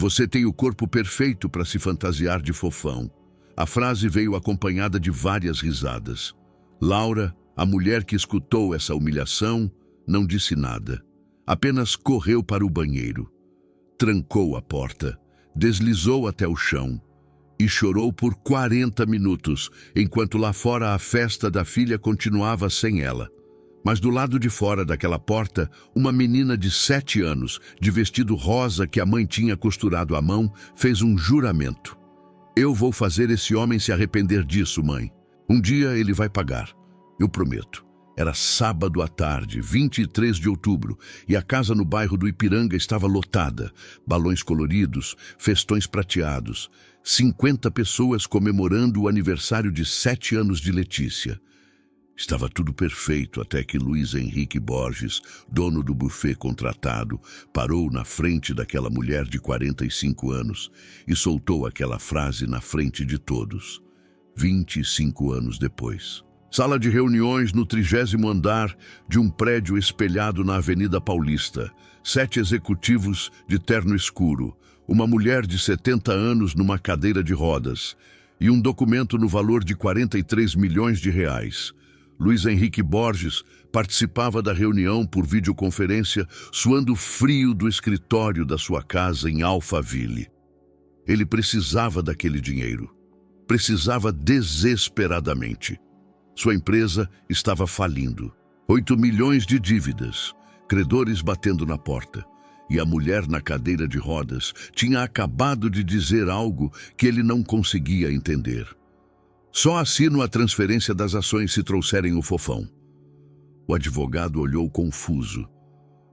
Você tem o corpo perfeito para se fantasiar de fofão. A frase veio acompanhada de várias risadas. Laura, a mulher que escutou essa humilhação, não disse nada. Apenas correu para o banheiro. Trancou a porta, deslizou até o chão e chorou por 40 minutos, enquanto lá fora a festa da filha continuava sem ela. Mas do lado de fora daquela porta, uma menina de 7 anos, de vestido rosa que a mãe tinha costurado à mão, fez um juramento. Eu vou fazer esse homem se arrepender disso, mãe. Um dia ele vai pagar. Eu prometo. Era sábado à tarde, 23 de outubro, e a casa no bairro do Ipiranga estava lotada. Balões coloridos, festões prateados. 50 pessoas comemorando o aniversário de 7 anos de Letícia. Estava tudo perfeito até que Luiz Henrique Borges, dono do buffet contratado, parou na frente daquela mulher de 45 anos e soltou aquela frase na frente de todos. 25 anos depois. Sala de reuniões no 30º andar de um prédio espelhado na Avenida Paulista. 7 executivos de terno escuro, uma mulher de 70 anos numa cadeira de rodas e um documento no valor de 43 milhões de reais. Luiz Henrique Borges participava da reunião por videoconferência, suando frio do escritório da sua casa em Alphaville. Ele precisava daquele dinheiro. Precisava desesperadamente. Sua empresa estava falindo. 8 milhões de dívidas, credores batendo na porta. E a mulher na cadeira de rodas tinha acabado de dizer algo que ele não conseguia entender. Só assino a transferência das ações se trouxerem o fofão. O advogado olhou confuso.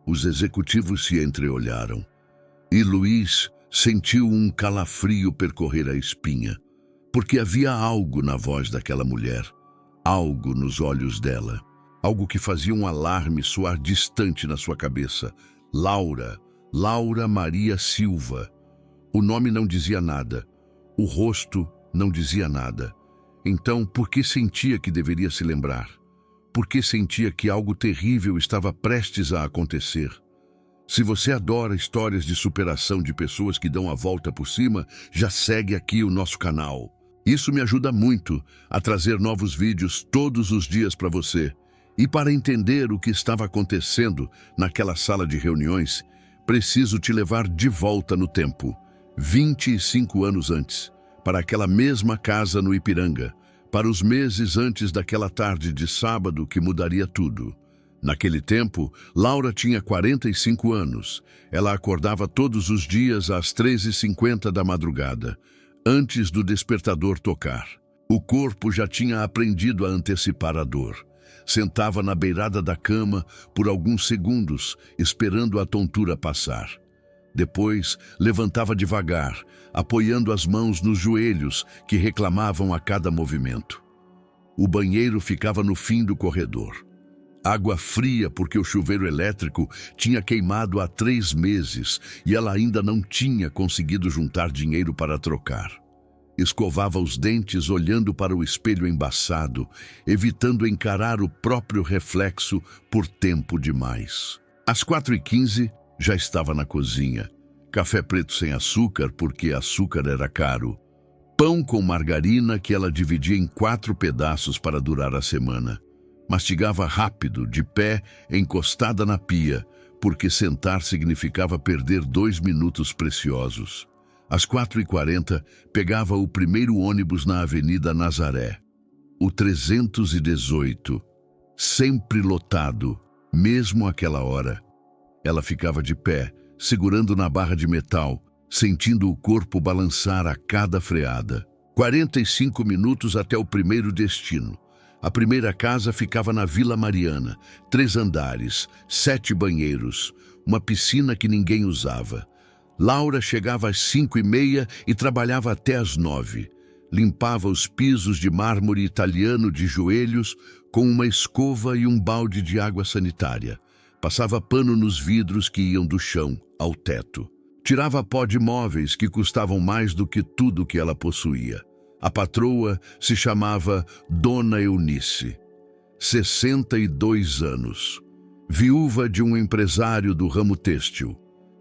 Os executivos se entreolharam. E Luiz sentiu um calafrio percorrer a espinha, porque havia algo na voz daquela mulher. Algo nos olhos dela, algo que fazia um alarme soar distante na sua cabeça. Laura Maria Silva. O nome não dizia nada, o rosto não dizia nada. Então, por que sentia que deveria se lembrar? Por que sentia que algo terrível estava prestes a acontecer? Se você adora histórias de superação de pessoas que dão a volta por cima, já segue aqui o nosso canal. Isso me ajuda muito a trazer novos vídeos todos os dias para você. E para entender o que estava acontecendo naquela sala de reuniões, preciso te levar de volta no tempo, 25 anos antes, para aquela mesma casa no Ipiranga, para os meses antes daquela tarde de sábado que mudaria tudo. Naquele tempo, Laura tinha 45 anos. Ela acordava todos os dias às 3h50 da madrugada. Antes do despertador tocar. O corpo já tinha aprendido a antecipar a dor. Sentava na beirada da cama por alguns segundos, esperando a tontura passar. Depois, levantava devagar, apoiando as mãos nos joelhos que reclamavam a cada movimento. O banheiro ficava no fim do corredor. Água fria porque o chuveiro elétrico tinha queimado há 3 meses e ela ainda não tinha conseguido juntar dinheiro para trocar. Escovava os dentes olhando para o espelho embaçado, evitando encarar o próprio reflexo por tempo demais. Às 4h15 já estava na cozinha. Café preto sem açúcar porque açúcar era caro. Pão com margarina que ela dividia em 4 pedaços para durar a semana. Mastigava rápido, de pé, encostada na pia, porque sentar significava perder 2 minutos preciosos. Às 4h40, pegava o primeiro ônibus na Avenida Nazaré. O 318, sempre lotado, mesmo àquela hora. Ela ficava de pé, segurando na barra de metal, sentindo o corpo balançar a cada freada. 45 minutos até o primeiro destino. A primeira casa ficava na Vila Mariana, 3 andares, 7 banheiros, uma piscina que ninguém usava. Laura chegava às 5h30 e trabalhava até às 9h. Limpava os pisos de mármore italiano de joelhos com uma escova e um balde de água sanitária. Passava pano nos vidros que iam do chão ao teto. Tirava pó de móveis que custavam mais do que tudo que ela possuía. A patroa se chamava Dona Eunice, 62 anos, viúva de um empresário do ramo têxtil.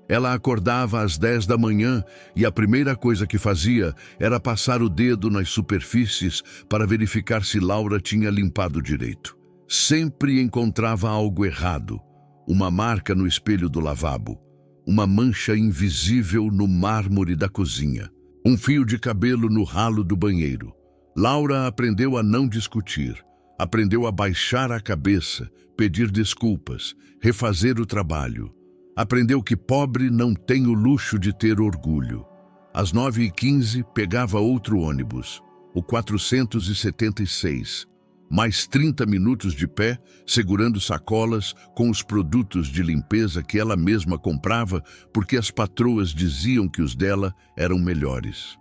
Ela acordava às 10 da manhã e a primeira coisa que fazia era passar o dedo nas superfícies para verificar se Laura tinha limpado direito. Sempre encontrava algo errado. Uma marca no espelho do lavabo, uma mancha invisível no mármore da cozinha, um fio de cabelo no ralo do banheiro. Laura aprendeu a não discutir, aprendeu a baixar a cabeça, pedir desculpas, refazer o trabalho. Aprendeu que pobre não tem o luxo de ter orgulho. Às 9h15 pegava outro ônibus, o 476. Mais 30 minutos de pé, segurando sacolas com os produtos de limpeza que ela mesma comprava porque as patroas diziam que os dela eram melhores.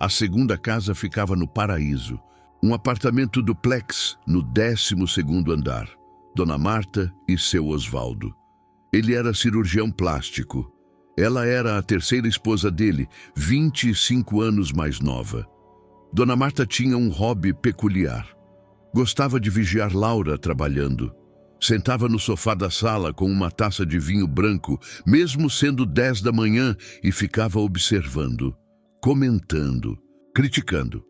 A segunda casa ficava no Paraíso, um apartamento duplex no 12º andar. Dona Marta e seu Osvaldo. Ele era cirurgião plástico. Ela era a terceira esposa dele, 25 anos mais nova. Dona Marta tinha um hobby peculiar. Gostava de vigiar Laura trabalhando. Sentava no sofá da sala com uma taça de vinho branco, mesmo sendo 10 da manhã, e ficava observando, comentando, criticando.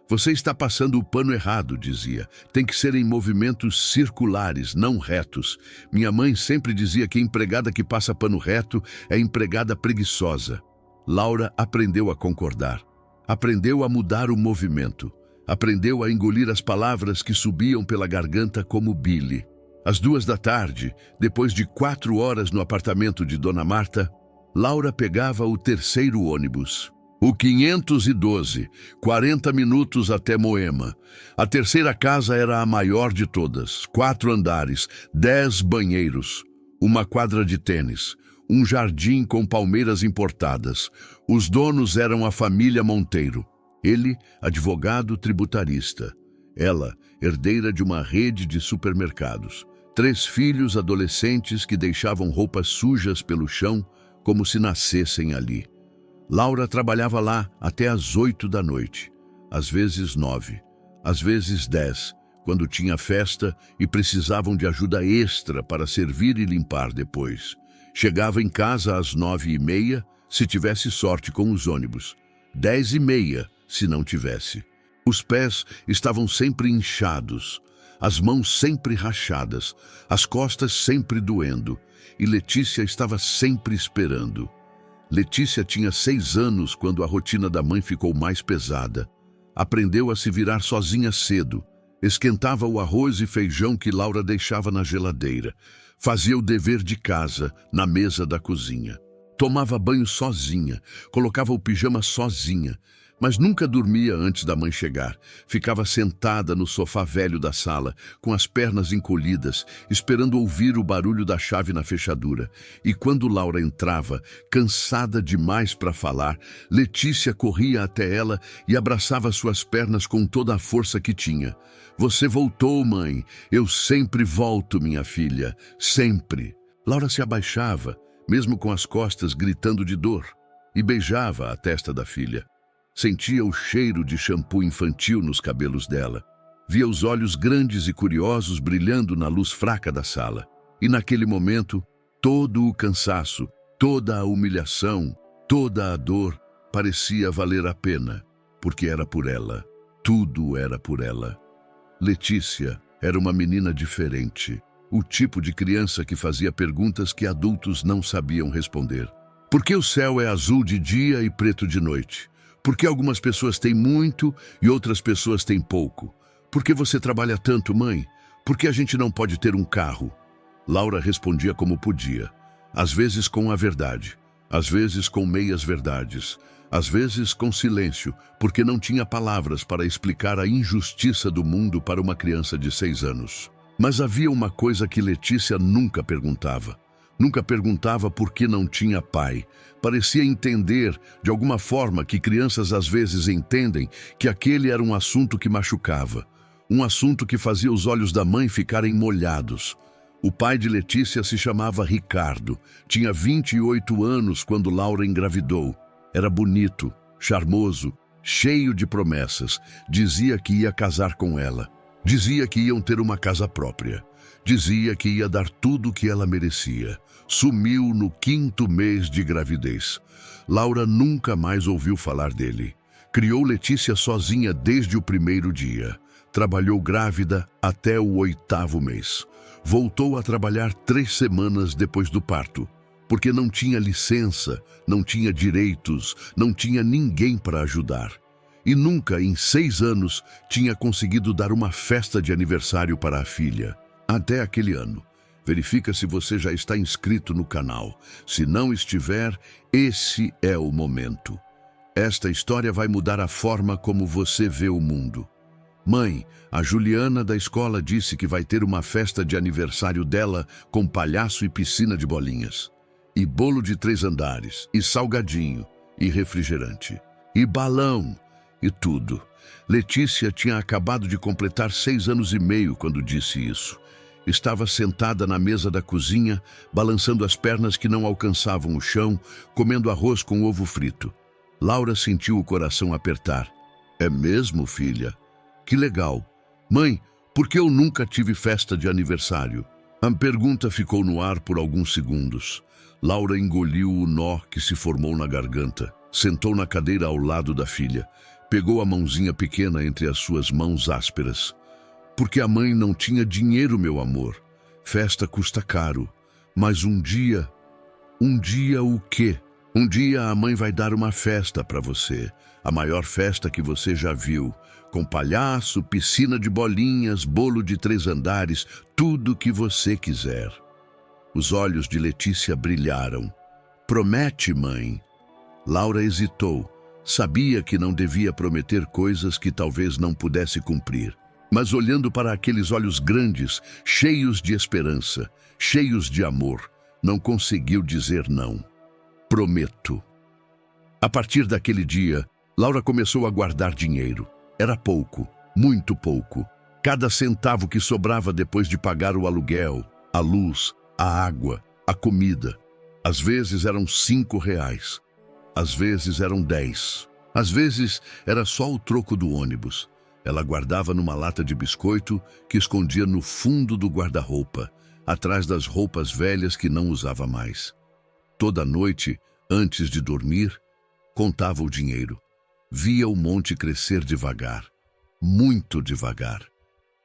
Você está passando o pano errado, dizia. Tem que ser em movimentos circulares, não retos. Minha mãe sempre dizia que empregada que passa pano reto é empregada preguiçosa. Laura aprendeu a concordar. Aprendeu a mudar o movimento. Aprendeu a engolir as palavras que subiam pela garganta como bile. Às 2 da tarde, depois de 4 horas no apartamento de Dona Marta, Laura pegava o terceiro ônibus. O 512, 40 minutos até Moema. A terceira casa era a maior de todas, 4 andares, 10 banheiros, uma quadra de tênis, um jardim com palmeiras importadas. Os donos eram a família Monteiro. Ele, advogado tributarista. Ela, herdeira de uma rede de supermercados. 3 filhos adolescentes que deixavam roupas sujas pelo chão como se nascessem ali. Laura trabalhava lá até às 8 da noite, às vezes 9, às vezes 10, quando tinha festa e precisavam de ajuda extra para servir e limpar depois. Chegava em casa às 9h30, se tivesse sorte com os ônibus. 10h30, se não tivesse. Os pés estavam sempre inchados, as mãos sempre rachadas, as costas sempre doendo, e Letícia estava sempre esperando. Letícia tinha 6 anos quando a rotina da mãe ficou mais pesada. Aprendeu a se virar sozinha cedo. Esquentava o arroz e feijão que Laura deixava na geladeira. Fazia o dever de casa na mesa da cozinha. Tomava banho sozinha, colocava o pijama sozinha, mas nunca dormia antes da mãe chegar. Ficava sentada no sofá velho da sala, com as pernas encolhidas, esperando ouvir o barulho da chave na fechadura. E quando Laura entrava, cansada demais para falar, Letícia corria até ela e abraçava suas pernas com toda a força que tinha. Você voltou, mãe. Eu sempre volto, minha filha. Sempre. Laura se abaixava, mesmo com as costas gritando de dor, e beijava a testa da filha. Sentia o cheiro de shampoo infantil nos cabelos dela. Via os olhos grandes e curiosos brilhando na luz fraca da sala. E naquele momento, todo o cansaço, toda a humilhação, toda a dor parecia valer a pena, porque era por ela. Tudo era por ela. Letícia era uma menina diferente, o tipo de criança que fazia perguntas que adultos não sabiam responder. Por que o céu é azul de dia e preto de noite? Por que algumas pessoas têm muito e outras pessoas têm pouco? Por que você trabalha tanto, mãe? Por que a gente não pode ter um carro? Laura respondia como podia, às vezes com a verdade, às vezes com meias verdades, às vezes com silêncio, porque não tinha palavras para explicar a injustiça do mundo para uma criança de 6 anos. Mas havia uma coisa que Letícia nunca perguntava. Nunca perguntava por que não tinha pai. Parecia entender, de alguma forma que crianças às vezes entendem, que aquele era um assunto que machucava. Um assunto que fazia os olhos da mãe ficarem molhados. O pai de Letícia se chamava Ricardo. Tinha 28 anos quando Laura engravidou. Era bonito, charmoso, cheio de promessas. Dizia que ia casar com ela. Dizia que iam ter uma casa própria. Dizia que ia dar tudo o que ela merecia. Sumiu no 5º mês de gravidez. Laura nunca mais ouviu falar dele. Criou Letícia sozinha desde o primeiro dia. Trabalhou grávida até o 8º mês. Voltou a trabalhar 3 semanas depois do parto, porque não tinha licença, não tinha direitos, não tinha ninguém para ajudar. E nunca, em 6 anos, tinha conseguido dar uma festa de aniversário para a filha. Até aquele ano. Verifica se você já está inscrito no canal. Se não estiver, esse é o momento. Esta história vai mudar a forma como você vê o mundo. Mãe, a Juliana da escola disse que vai ter uma festa de aniversário dela com palhaço e piscina de bolinhas. E bolo de 3 andares, e salgadinho, e refrigerante, e balão, e tudo. Letícia tinha acabado de completar 6 anos e meio quando disse isso. Estava sentada na mesa da cozinha, balançando as pernas que não alcançavam o chão, comendo arroz com ovo frito. Laura sentiu o coração apertar. É mesmo, filha? Que legal. Mãe, por que eu nunca tive festa de aniversário? A pergunta ficou no ar por alguns segundos. Laura engoliu o nó que se formou na garganta, sentou na cadeira ao lado da filha, pegou a mãozinha pequena entre as suas mãos ásperas. Porque a mãe não tinha dinheiro, meu amor. Festa custa caro. Mas um dia o quê? Um dia a mãe vai dar uma festa para você. A maior festa que você já viu. Com palhaço, piscina de bolinhas, bolo de 3 andares, tudo que você quiser. Os olhos de Letícia brilharam. Promete, mãe? Laura hesitou. Sabia que não devia prometer coisas que talvez não pudesse cumprir. Mas olhando para aqueles olhos grandes, cheios de esperança, cheios de amor, não conseguiu dizer não. Prometo. A partir daquele dia, Laura começou a guardar dinheiro. Era pouco, muito pouco. Cada centavo que sobrava depois de pagar o aluguel, a luz, a água, a comida. Às vezes eram 5 reais, às vezes eram 10, às vezes era só o troco do ônibus. Ela guardava numa lata de biscoito que escondia no fundo do guarda-roupa, atrás das roupas velhas que não usava mais. Toda noite, antes de dormir, contava o dinheiro. Via o monte crescer devagar, muito devagar.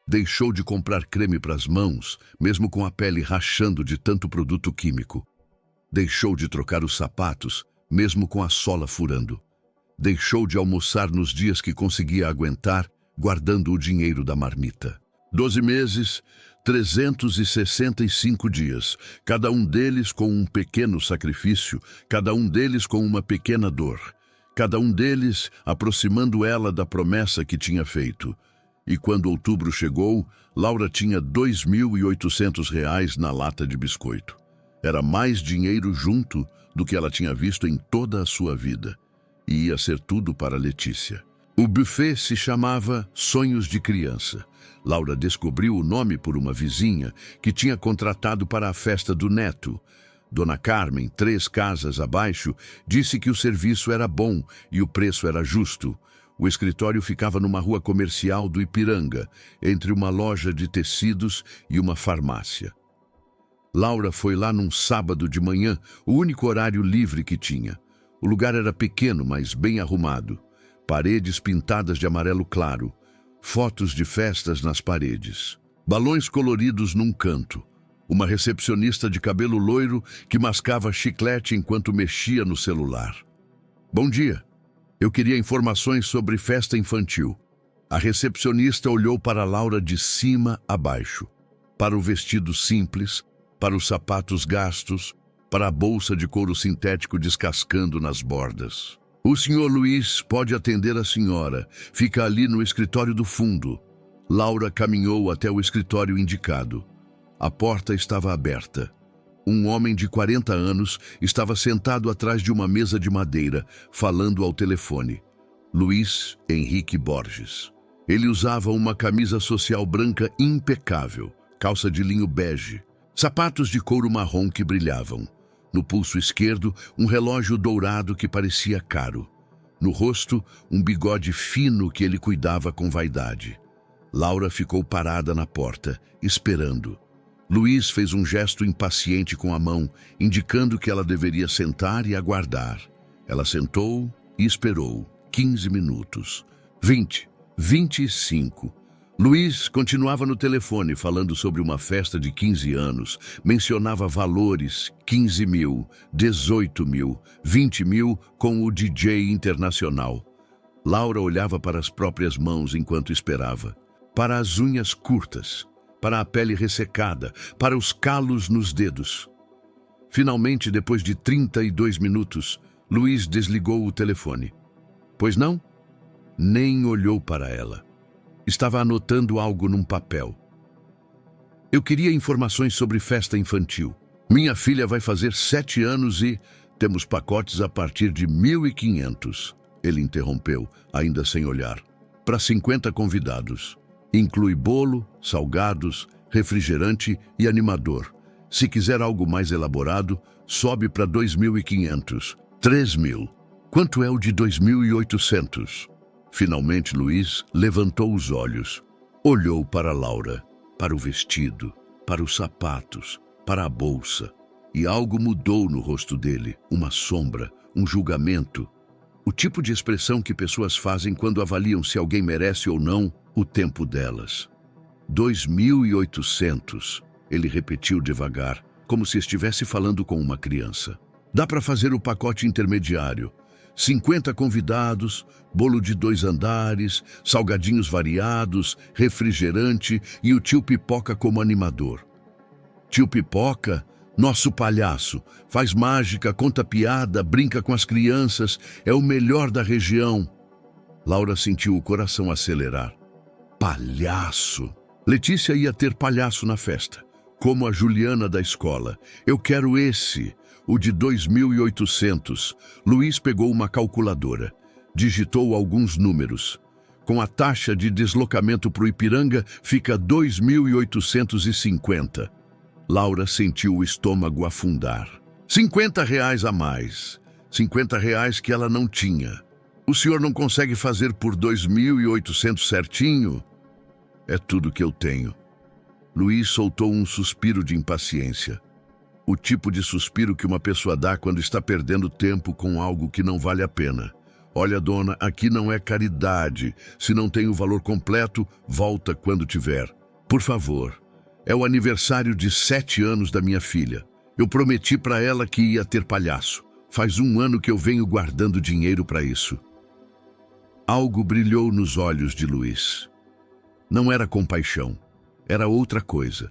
Deixou de comprar creme para as mãos, mesmo com a pele rachando de tanto produto químico. Deixou de trocar os sapatos, mesmo com a sola furando. Deixou de almoçar nos dias que conseguia aguentar, guardando o dinheiro da marmita. 12 meses, 365 dias, cada um deles com um pequeno sacrifício, cada um deles com uma pequena dor, cada um deles aproximando ela da promessa que tinha feito. E quando outubro chegou, Laura tinha 2.800 reais na lata de biscoito. Era mais dinheiro junto do que ela tinha visto em toda a sua vida. E ia ser tudo para Letícia. O buffet se chamava Sonhos de Criança. Laura descobriu o nome por uma vizinha que tinha contratado para a festa do neto. Dona Carmen, 3 casas abaixo, disse que o serviço era bom e o preço era justo. O escritório ficava numa rua comercial do Ipiranga, entre uma loja de tecidos e uma farmácia. Laura foi lá num sábado de manhã, o único horário livre que tinha. O lugar era pequeno, mas bem arrumado. Paredes pintadas de amarelo claro, fotos de festas nas paredes, balões coloridos num canto, uma recepcionista de cabelo loiro que mascava chiclete enquanto mexia no celular. Bom dia, eu queria informações sobre festa infantil. A recepcionista olhou para Laura de cima a baixo, para o vestido simples, para os sapatos gastos, para a bolsa de couro sintético descascando nas bordas. O senhor Luiz pode atender a senhora. Fica ali no escritório do fundo. Laura caminhou até o escritório indicado. A porta estava aberta. Um homem de 40 anos estava sentado atrás de uma mesa de madeira, falando ao telefone. Luiz Henrique Borges. Ele usava uma camisa social branca impecável, calça de linho bege, sapatos de couro marrom que brilhavam. No pulso esquerdo, um relógio dourado que parecia caro. No rosto, um bigode fino que ele cuidava com vaidade. Laura ficou parada na porta, esperando. Luiz fez um gesto impaciente com a mão, indicando que ela deveria sentar e aguardar. Ela sentou e esperou. 15 minutos. 20. 25. Luiz continuava no telefone falando sobre uma festa de 15 anos, mencionava valores, 15 mil, 18 mil, 20 mil com o DJ internacional. Laura olhava para as próprias mãos enquanto esperava, para as unhas curtas, para a pele ressecada, para os calos nos dedos. Finalmente, depois de 32 minutos, Luiz desligou o telefone. Pois não? Nem olhou para ela. Estava anotando algo num papel. Eu queria informações sobre festa infantil. Minha filha vai fazer 7 anos e temos pacotes a partir de 1.500. Ele interrompeu, ainda sem olhar. Para 50 convidados. Inclui bolo, salgados, refrigerante e animador. Se quiser algo mais elaborado, sobe para 2.500. 3.000. Quanto é o de 2.800? Finalmente, Luiz levantou os olhos. Olhou para Laura, para o vestido, para os sapatos, para a bolsa. E algo mudou no rosto dele, uma sombra, um julgamento. O tipo de expressão que pessoas fazem quando avaliam se alguém merece ou não o tempo delas. 2.800, ele repetiu devagar, como se estivesse falando com uma criança. Dá para fazer o pacote intermediário. 50 convidados, bolo de 2 andares, salgadinhos variados, refrigerante e o tio Pipoca como animador. Tio Pipoca, nosso palhaço, faz mágica, conta piada, brinca com as crianças, é o melhor da região. Laura sentiu o coração acelerar. Palhaço! Letícia ia ter palhaço na festa, como a Juliana da escola. Eu quero esse, o de 2.800. Luiz pegou uma calculadora, digitou alguns números. Com a taxa de deslocamento para o Ipiranga, fica 2.850. Laura sentiu o estômago afundar. R$ 50 a mais. R$ 50 que ela não tinha. O senhor não consegue fazer por 2.800 certinho? É tudo que eu tenho. Luiz soltou um suspiro de impaciência. O tipo de suspiro que uma pessoa dá quando está perdendo tempo com algo que não vale a pena. Olha, dona, aqui não é caridade. Se não tem o valor completo, volta quando tiver. Por favor. É o aniversário de 7 anos da minha filha. Eu prometi para ela que ia ter palhaço. Faz 1 ano que eu venho guardando dinheiro para isso. Algo brilhou nos olhos de Luiz. Não era compaixão. Era outra coisa.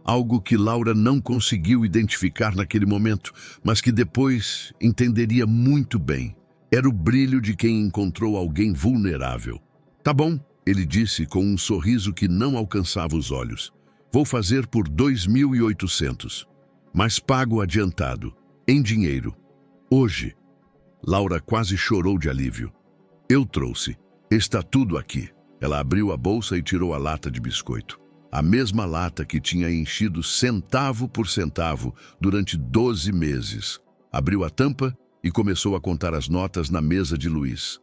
Algo que Laura não conseguiu identificar naquele momento, mas que depois entenderia muito bem. Era o brilho de quem encontrou alguém vulnerável. Tá bom, ele disse com um sorriso que não alcançava os olhos. Vou fazer por 2.800, mas pago adiantado, em dinheiro. Hoje. Laura quase chorou de alívio. Eu trouxe. Está tudo aqui. Ela abriu a bolsa e tirou a lata de biscoito. A mesma lata que tinha enchido centavo por centavo durante 12 meses. Abriu a tampa e começou a contar as notas na mesa de Luiz.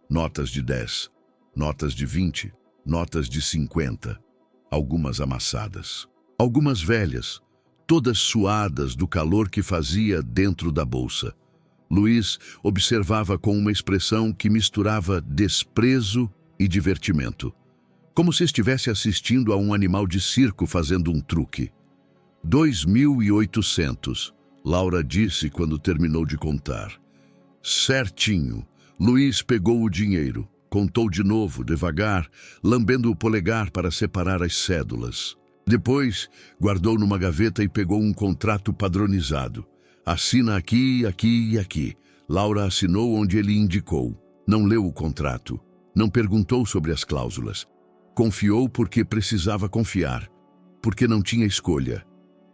Notas de 10, notas de 20, notas de 50. Algumas amassadas. Algumas velhas, todas suadas do calor que fazia dentro da bolsa. Luiz observava com uma expressão que misturava desprezo e divertimento. Como se estivesse assistindo a um animal de circo fazendo um truque. 2.800, Laura disse quando terminou de contar. Certinho. Luiz pegou o dinheiro, contou de novo, devagar, lambendo o polegar para separar as cédulas. Depois, guardou numa gaveta e pegou um contrato padronizado. Assina aqui, aqui e aqui. Laura assinou onde ele indicou. Não leu o contrato. Não perguntou sobre as cláusulas. Confiou porque precisava confiar, porque não tinha escolha.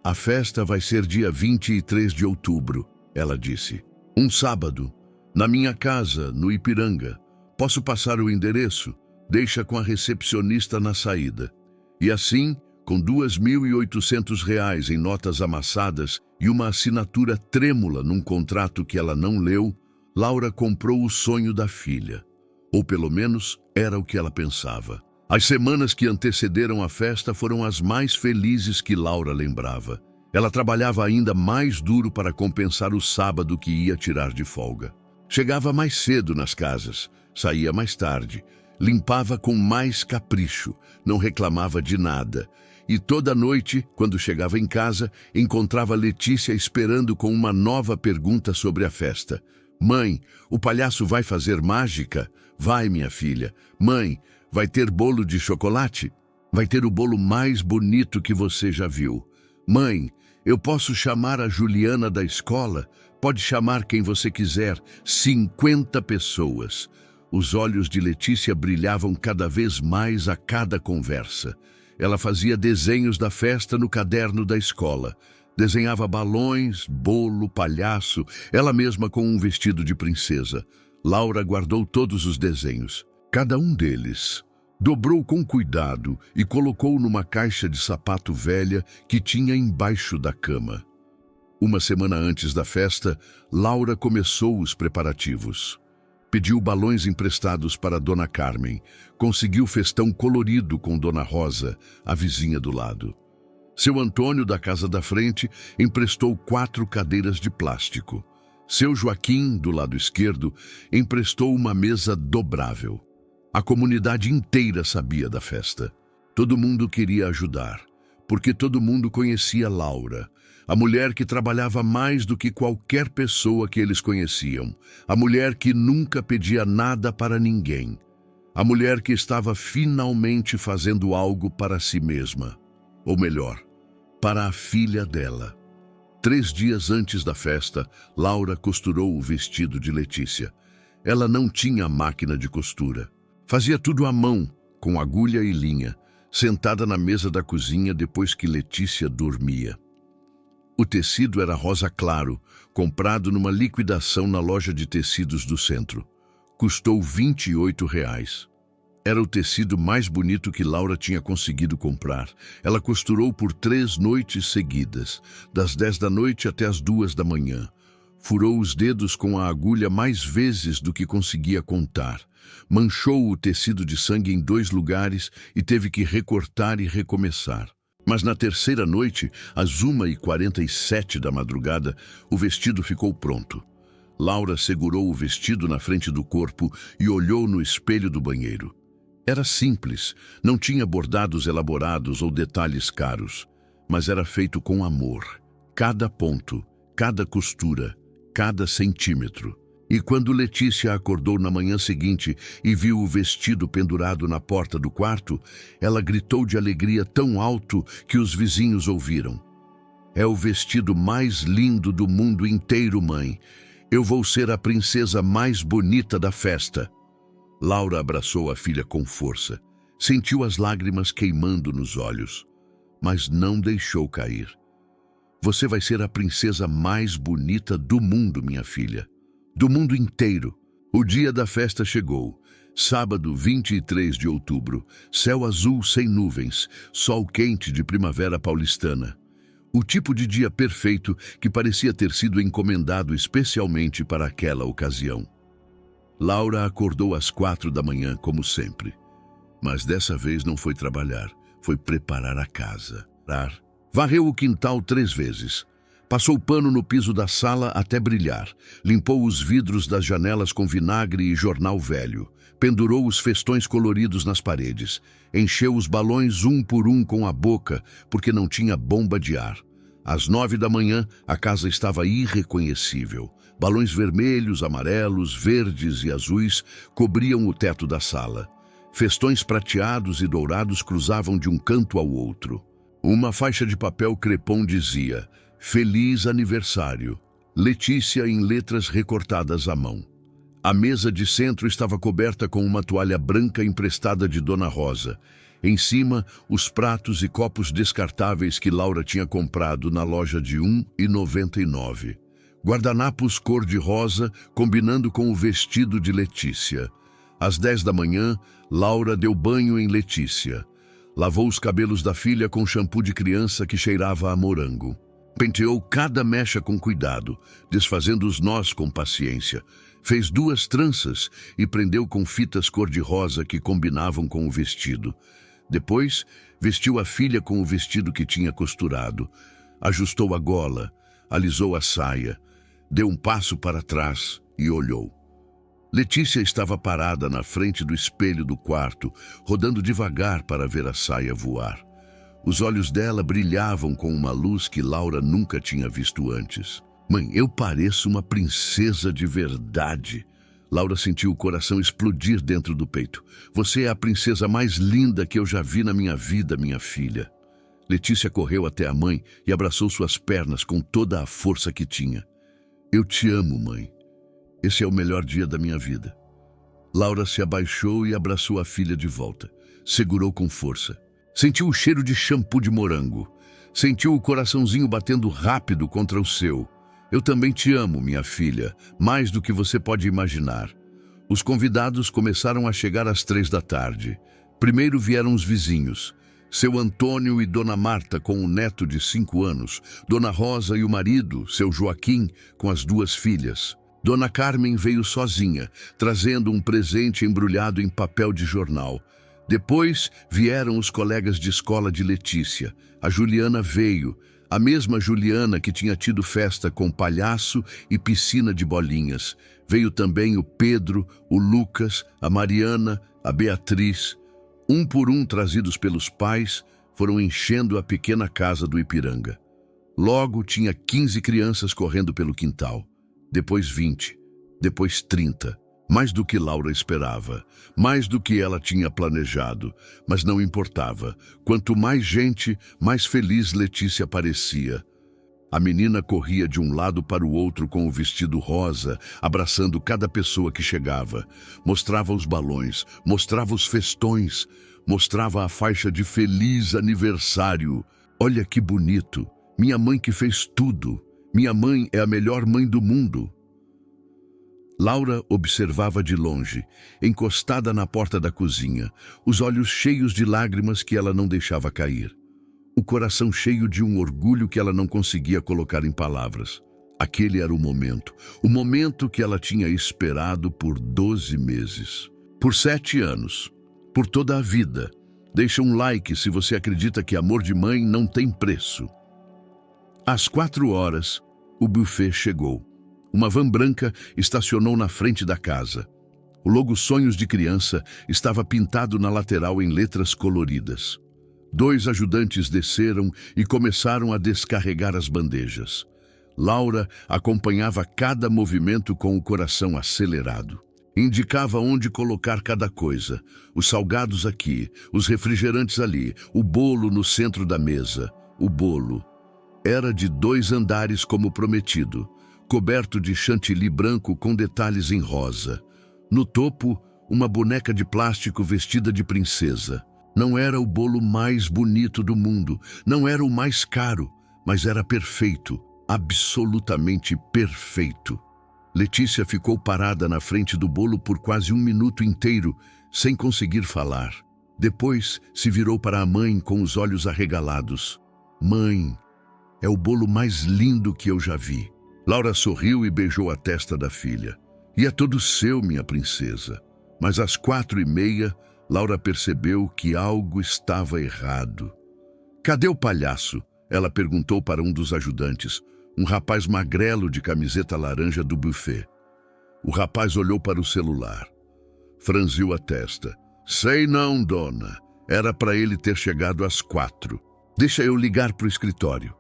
A festa vai ser dia 23 de outubro, ela disse. Um sábado, na minha casa, no Ipiranga. Posso passar o endereço? Deixa com a recepcionista na saída. E assim, com R$ 2.800 em notas amassadas e uma assinatura trêmula num contrato que ela não leu, Laura comprou o sonho da filha. Ou pelo menos era o que ela pensava. As semanas que antecederam a festa foram as mais felizes que Laura lembrava. Ela trabalhava ainda mais duro para compensar o sábado que ia tirar de folga. Chegava mais cedo nas casas, saía mais tarde, limpava com mais capricho, não reclamava de nada. E toda noite, quando chegava em casa, encontrava Letícia esperando com uma nova pergunta sobre a festa. Mãe, o palhaço vai fazer mágica? Vai, minha filha. Mãe, vai ter bolo de chocolate? Vai ter o bolo mais bonito que você já viu. Mãe, eu posso chamar a Juliana da escola? Pode chamar quem você quiser, 50 pessoas. Os olhos de Letícia brilhavam cada vez mais a cada conversa. Ela fazia desenhos da festa no caderno da escola. Desenhava balões, bolo, palhaço, ela mesma com um vestido de princesa. Laura guardou todos os desenhos. Cada um deles. Dobrou com cuidado e colocou numa caixa de sapato velha que tinha embaixo da cama. Uma semana antes da festa, Laura começou os preparativos. Pediu balões emprestados para Dona Carmen. Conseguiu festão colorido com Dona Rosa, a vizinha do lado. Seu Antônio, da casa da frente, emprestou 4 cadeiras de plástico. Seu Joaquim, do lado esquerdo, emprestou uma mesa dobrável. A comunidade inteira sabia da festa. Todo mundo queria ajudar, porque todo mundo conhecia Laura, a mulher que trabalhava mais do que qualquer pessoa que eles conheciam, a mulher que nunca pedia nada para ninguém, a mulher que estava finalmente fazendo algo para si mesma, ou melhor, para a filha dela. 3 dias antes da festa, Laura costurou o vestido de Letícia. Ela não tinha máquina de costura. Fazia tudo à mão, com agulha e linha, sentada na mesa da cozinha depois que Letícia dormia. O tecido era rosa claro, comprado numa liquidação na loja de tecidos do centro. Custou R$ 28. Era o tecido mais bonito que Laura tinha conseguido comprar. Ela costurou por 3 noites seguidas, das 10 da noite até as 2 da manhã. Furou os dedos com a agulha mais vezes do que conseguia contar. Manchou o tecido de sangue em 2 lugares e teve que recortar e recomeçar. Mas na 3ª noite, às 1h47 da madrugada, o vestido ficou pronto. Laura segurou o vestido na frente do corpo e olhou no espelho do banheiro. Era simples, não tinha bordados elaborados ou detalhes caros, mas era feito com amor. Cada ponto, cada costura, cada centímetro. E quando Letícia acordou na manhã seguinte e viu o vestido pendurado na porta do quarto, ela gritou de alegria tão alto que os vizinhos ouviram. É o vestido mais lindo do mundo inteiro, mãe. Eu vou ser a princesa mais bonita da festa. Laura abraçou a filha com força. Sentiu as lágrimas queimando nos olhos, mas não deixou cair. Você vai ser a princesa mais bonita do mundo, minha filha. Do mundo inteiro. O dia da festa chegou. Sábado, 23 de outubro. Céu azul sem nuvens. Sol quente de primavera paulistana. O tipo de dia perfeito que parecia ter sido encomendado especialmente para aquela ocasião. Laura acordou às 4 da manhã, como sempre. Mas dessa vez não foi trabalhar, foi preparar a casa. Varreu o quintal 3 vezes. Passou pano no piso da sala até brilhar. Limpou os vidros das janelas com vinagre e jornal velho. Pendurou os festões coloridos nas paredes. Encheu os balões um por um com a boca, porque não tinha bomba de ar. Às 9 da manhã, a casa estava irreconhecível. Balões vermelhos, amarelos, verdes e azuis cobriam o teto da sala. Festões prateados e dourados cruzavam de um canto ao outro. Uma faixa de papel crepom dizia: Feliz aniversário. Letícia em letras recortadas à mão. A mesa de centro estava coberta com uma toalha branca emprestada de Dona Rosa. Em cima, os pratos e copos descartáveis que Laura tinha comprado na loja de R$ 1,99. Guardanapos cor-de-rosa combinando com o vestido de Letícia. Às 10 da manhã, Laura deu banho em Letícia. Lavou os cabelos da filha com shampoo de criança que cheirava a morango. Penteou cada mecha com cuidado, desfazendo os nós com paciência. Fez 2 tranças e prendeu com fitas cor-de-rosa que combinavam com o vestido. Depois, vestiu a filha com o vestido que tinha costurado. Ajustou a gola, alisou a saia, deu um passo para trás e olhou. Letícia estava parada na frente do espelho do quarto, rodando devagar para ver a saia voar. Os olhos dela brilhavam com uma luz que Laura nunca tinha visto antes. Mãe, eu pareço uma princesa de verdade. Laura sentiu o coração explodir dentro do peito. Você é a princesa mais linda que eu já vi na minha vida, minha filha. Letícia correu até a mãe e abraçou suas pernas com toda a força que tinha. Eu te amo, mãe. Esse é o melhor dia da minha vida. Laura se abaixou e abraçou a filha de volta. Segurou com força. Sentiu o cheiro de shampoo de morango. Sentiu o coraçãozinho batendo rápido contra o seu. Eu também te amo, minha filha, mais do que você pode imaginar. Os convidados começaram a chegar às 3 da tarde. Primeiro vieram os vizinhos. Seu Antônio e Dona Marta com o neto de 5 anos. Dona Rosa e o marido, seu Joaquim, com as 2 filhas. Dona Carmen veio sozinha, trazendo um presente embrulhado em papel de jornal. Depois vieram os colegas de escola de Letícia. A Juliana veio, a mesma Juliana que tinha tido festa com palhaço e piscina de bolinhas. Veio também o Pedro, o Lucas, a Mariana, a Beatriz. Um por um, trazidos pelos pais, foram enchendo a pequena casa do Ipiranga. Logo tinha 15 crianças correndo pelo quintal. Depois 20, depois 30. Mais do que Laura esperava, mais do que ela tinha planejado, mas não importava. Quanto mais gente, mais feliz Letícia parecia. A menina corria de um lado para o outro com o vestido rosa, abraçando cada pessoa que chegava. Mostrava os balões, mostrava os festões, mostrava a faixa de feliz aniversário. Olha que bonito, minha mãe que fez tudo. Minha mãe é a melhor mãe do mundo. Laura observava de longe, encostada na porta da cozinha, os olhos cheios de lágrimas que ela não deixava cair. O coração cheio de um orgulho que ela não conseguia colocar em palavras. Aquele era o momento que ela tinha esperado por 12 meses. Por 7 anos. Por toda a vida. Deixa um like se você acredita que amor de mãe não tem preço. Às 4 horas, o buffet chegou. Uma van branca estacionou na frente da casa. O logo Sonhos de Criança estava pintado na lateral em letras coloridas. 2 ajudantes desceram e começaram a descarregar as bandejas. Laura acompanhava cada movimento com o coração acelerado. Indicava onde colocar cada coisa. Os salgados aqui, os refrigerantes ali, o bolo no centro da mesa. O bolo era de 2 andares como prometido, coberto de chantilly branco com detalhes em rosa. No topo, uma boneca de plástico vestida de princesa. Não era o bolo mais bonito do mundo, não era o mais caro, mas era perfeito, absolutamente perfeito. Letícia ficou parada na frente do bolo por quase 1 minuto inteiro, sem conseguir falar. Depois, se virou para a mãe com os olhos arregalados. Mãe, é o bolo mais lindo que eu já vi. Laura sorriu e beijou a testa da filha. E é todo seu, minha princesa. Mas às 4h30, Laura percebeu que algo estava errado. Cadê o palhaço? Ela perguntou para um dos ajudantes, um rapaz magrelo de camiseta laranja do buffet. O rapaz olhou para o celular. Franziu a testa. Sei não, dona. Era para ele ter chegado às 4. Deixa eu ligar para o escritório.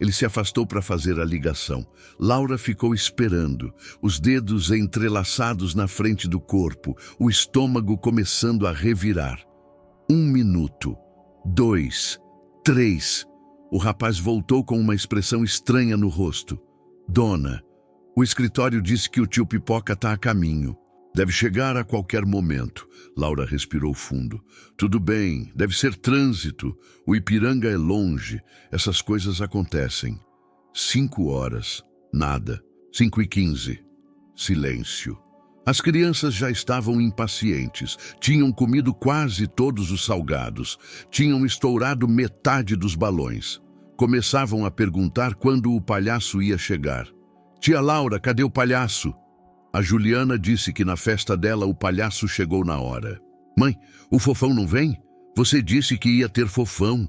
Ele se afastou para fazer a ligação. Laura ficou esperando, os dedos entrelaçados na frente do corpo, o estômago começando a revirar. 1 minuto, 2, 3. O rapaz voltou com uma expressão estranha no rosto. Dona, o escritório disse que o tio Pipoca está a caminho. Deve chegar a qualquer momento. Laura respirou fundo. Tudo bem, deve ser trânsito. O Ipiranga é longe. Essas coisas acontecem. 5 horas. Nada. 5h15. Silêncio. As crianças já estavam impacientes. Tinham comido quase todos os salgados. Tinham estourado metade dos balões. Começavam a perguntar quando o palhaço ia chegar. Tia Laura, cadê o palhaço? A Juliana disse que na festa dela o palhaço chegou na hora. Mãe, o Fofão não vem? Você disse que ia ter Fofão.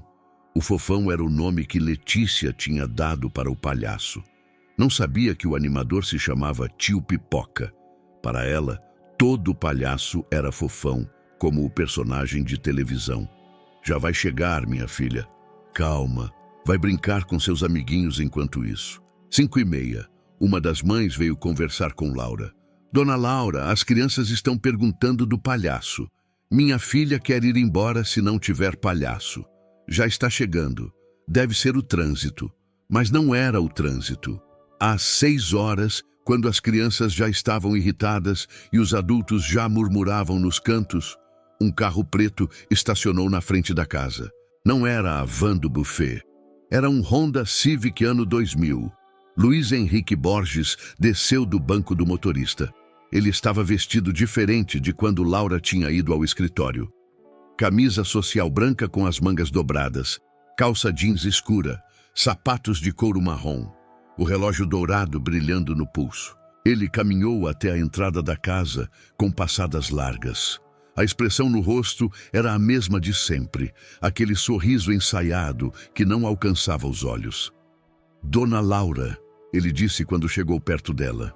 O Fofão era o nome que Letícia tinha dado para o palhaço. Não sabia que o animador se chamava Tio Pipoca. Para ela, todo palhaço era Fofão, como o personagem de televisão. Já vai chegar, minha filha. Calma, vai brincar com seus amiguinhos enquanto isso. 5h30, uma das mães veio conversar com Laura. Dona Laura, as crianças estão perguntando do palhaço. Minha filha quer ir embora se não tiver palhaço. Já está chegando. Deve ser o trânsito. Mas não era o trânsito. Às 6h, quando as crianças já estavam irritadas e os adultos já murmuravam nos cantos, um carro preto estacionou na frente da casa. Não era a van do buffet. Era um Honda Civic ano 2000. Luiz Henrique Borges desceu do banco do motorista. Ele estava vestido diferente de quando Laura tinha ido ao escritório. Camisa social branca com as mangas dobradas, calça jeans escura, sapatos de couro marrom, o relógio dourado brilhando no pulso. Ele caminhou até a entrada da casa com passadas largas. A expressão no rosto era a mesma de sempre, aquele sorriso ensaiado que não alcançava os olhos. Dona Laura, ele disse quando chegou perto dela.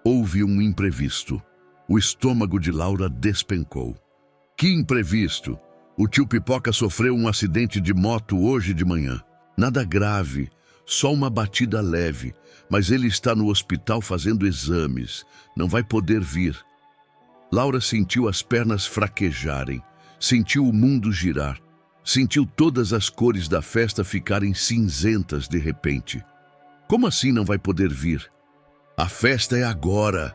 Houve um imprevisto. O estômago de Laura despencou. Que imprevisto? O tio Pipoca sofreu um acidente de moto hoje de manhã. Nada grave, só uma batida leve, mas ele está no hospital fazendo exames. Não vai poder vir. Laura sentiu as pernas fraquejarem, sentiu o mundo girar, sentiu todas as cores da festa ficarem cinzentas de repente. Como assim não vai poder vir? A festa é agora.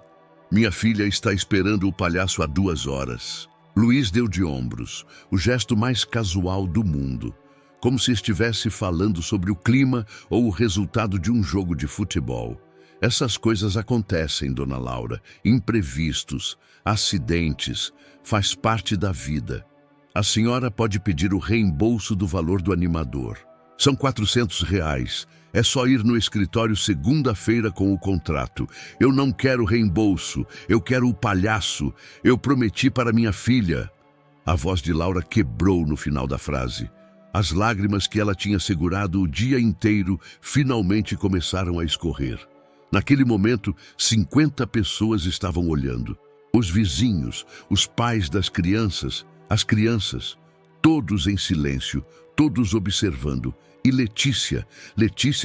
Minha filha está esperando o palhaço há 2 horas. Luiz deu de ombros, o gesto mais casual do mundo, como se estivesse falando sobre o clima ou o resultado de um jogo de futebol. Essas coisas acontecem, Dona Laura, imprevistos, acidentes, faz parte da vida. A senhora pode pedir o reembolso do valor do animador. São R$ 400. É só ir no escritório segunda-feira com o contrato. Eu não quero reembolso, eu quero o palhaço. Eu prometi para minha filha. A voz de Laura quebrou no final da frase. As lágrimas que ela tinha segurado o dia inteiro finalmente começaram a escorrer. Naquele momento, 50 pessoas estavam olhando. Os vizinhos, os pais das crianças, as crianças, todos em silêncio, todos observando. E Letícia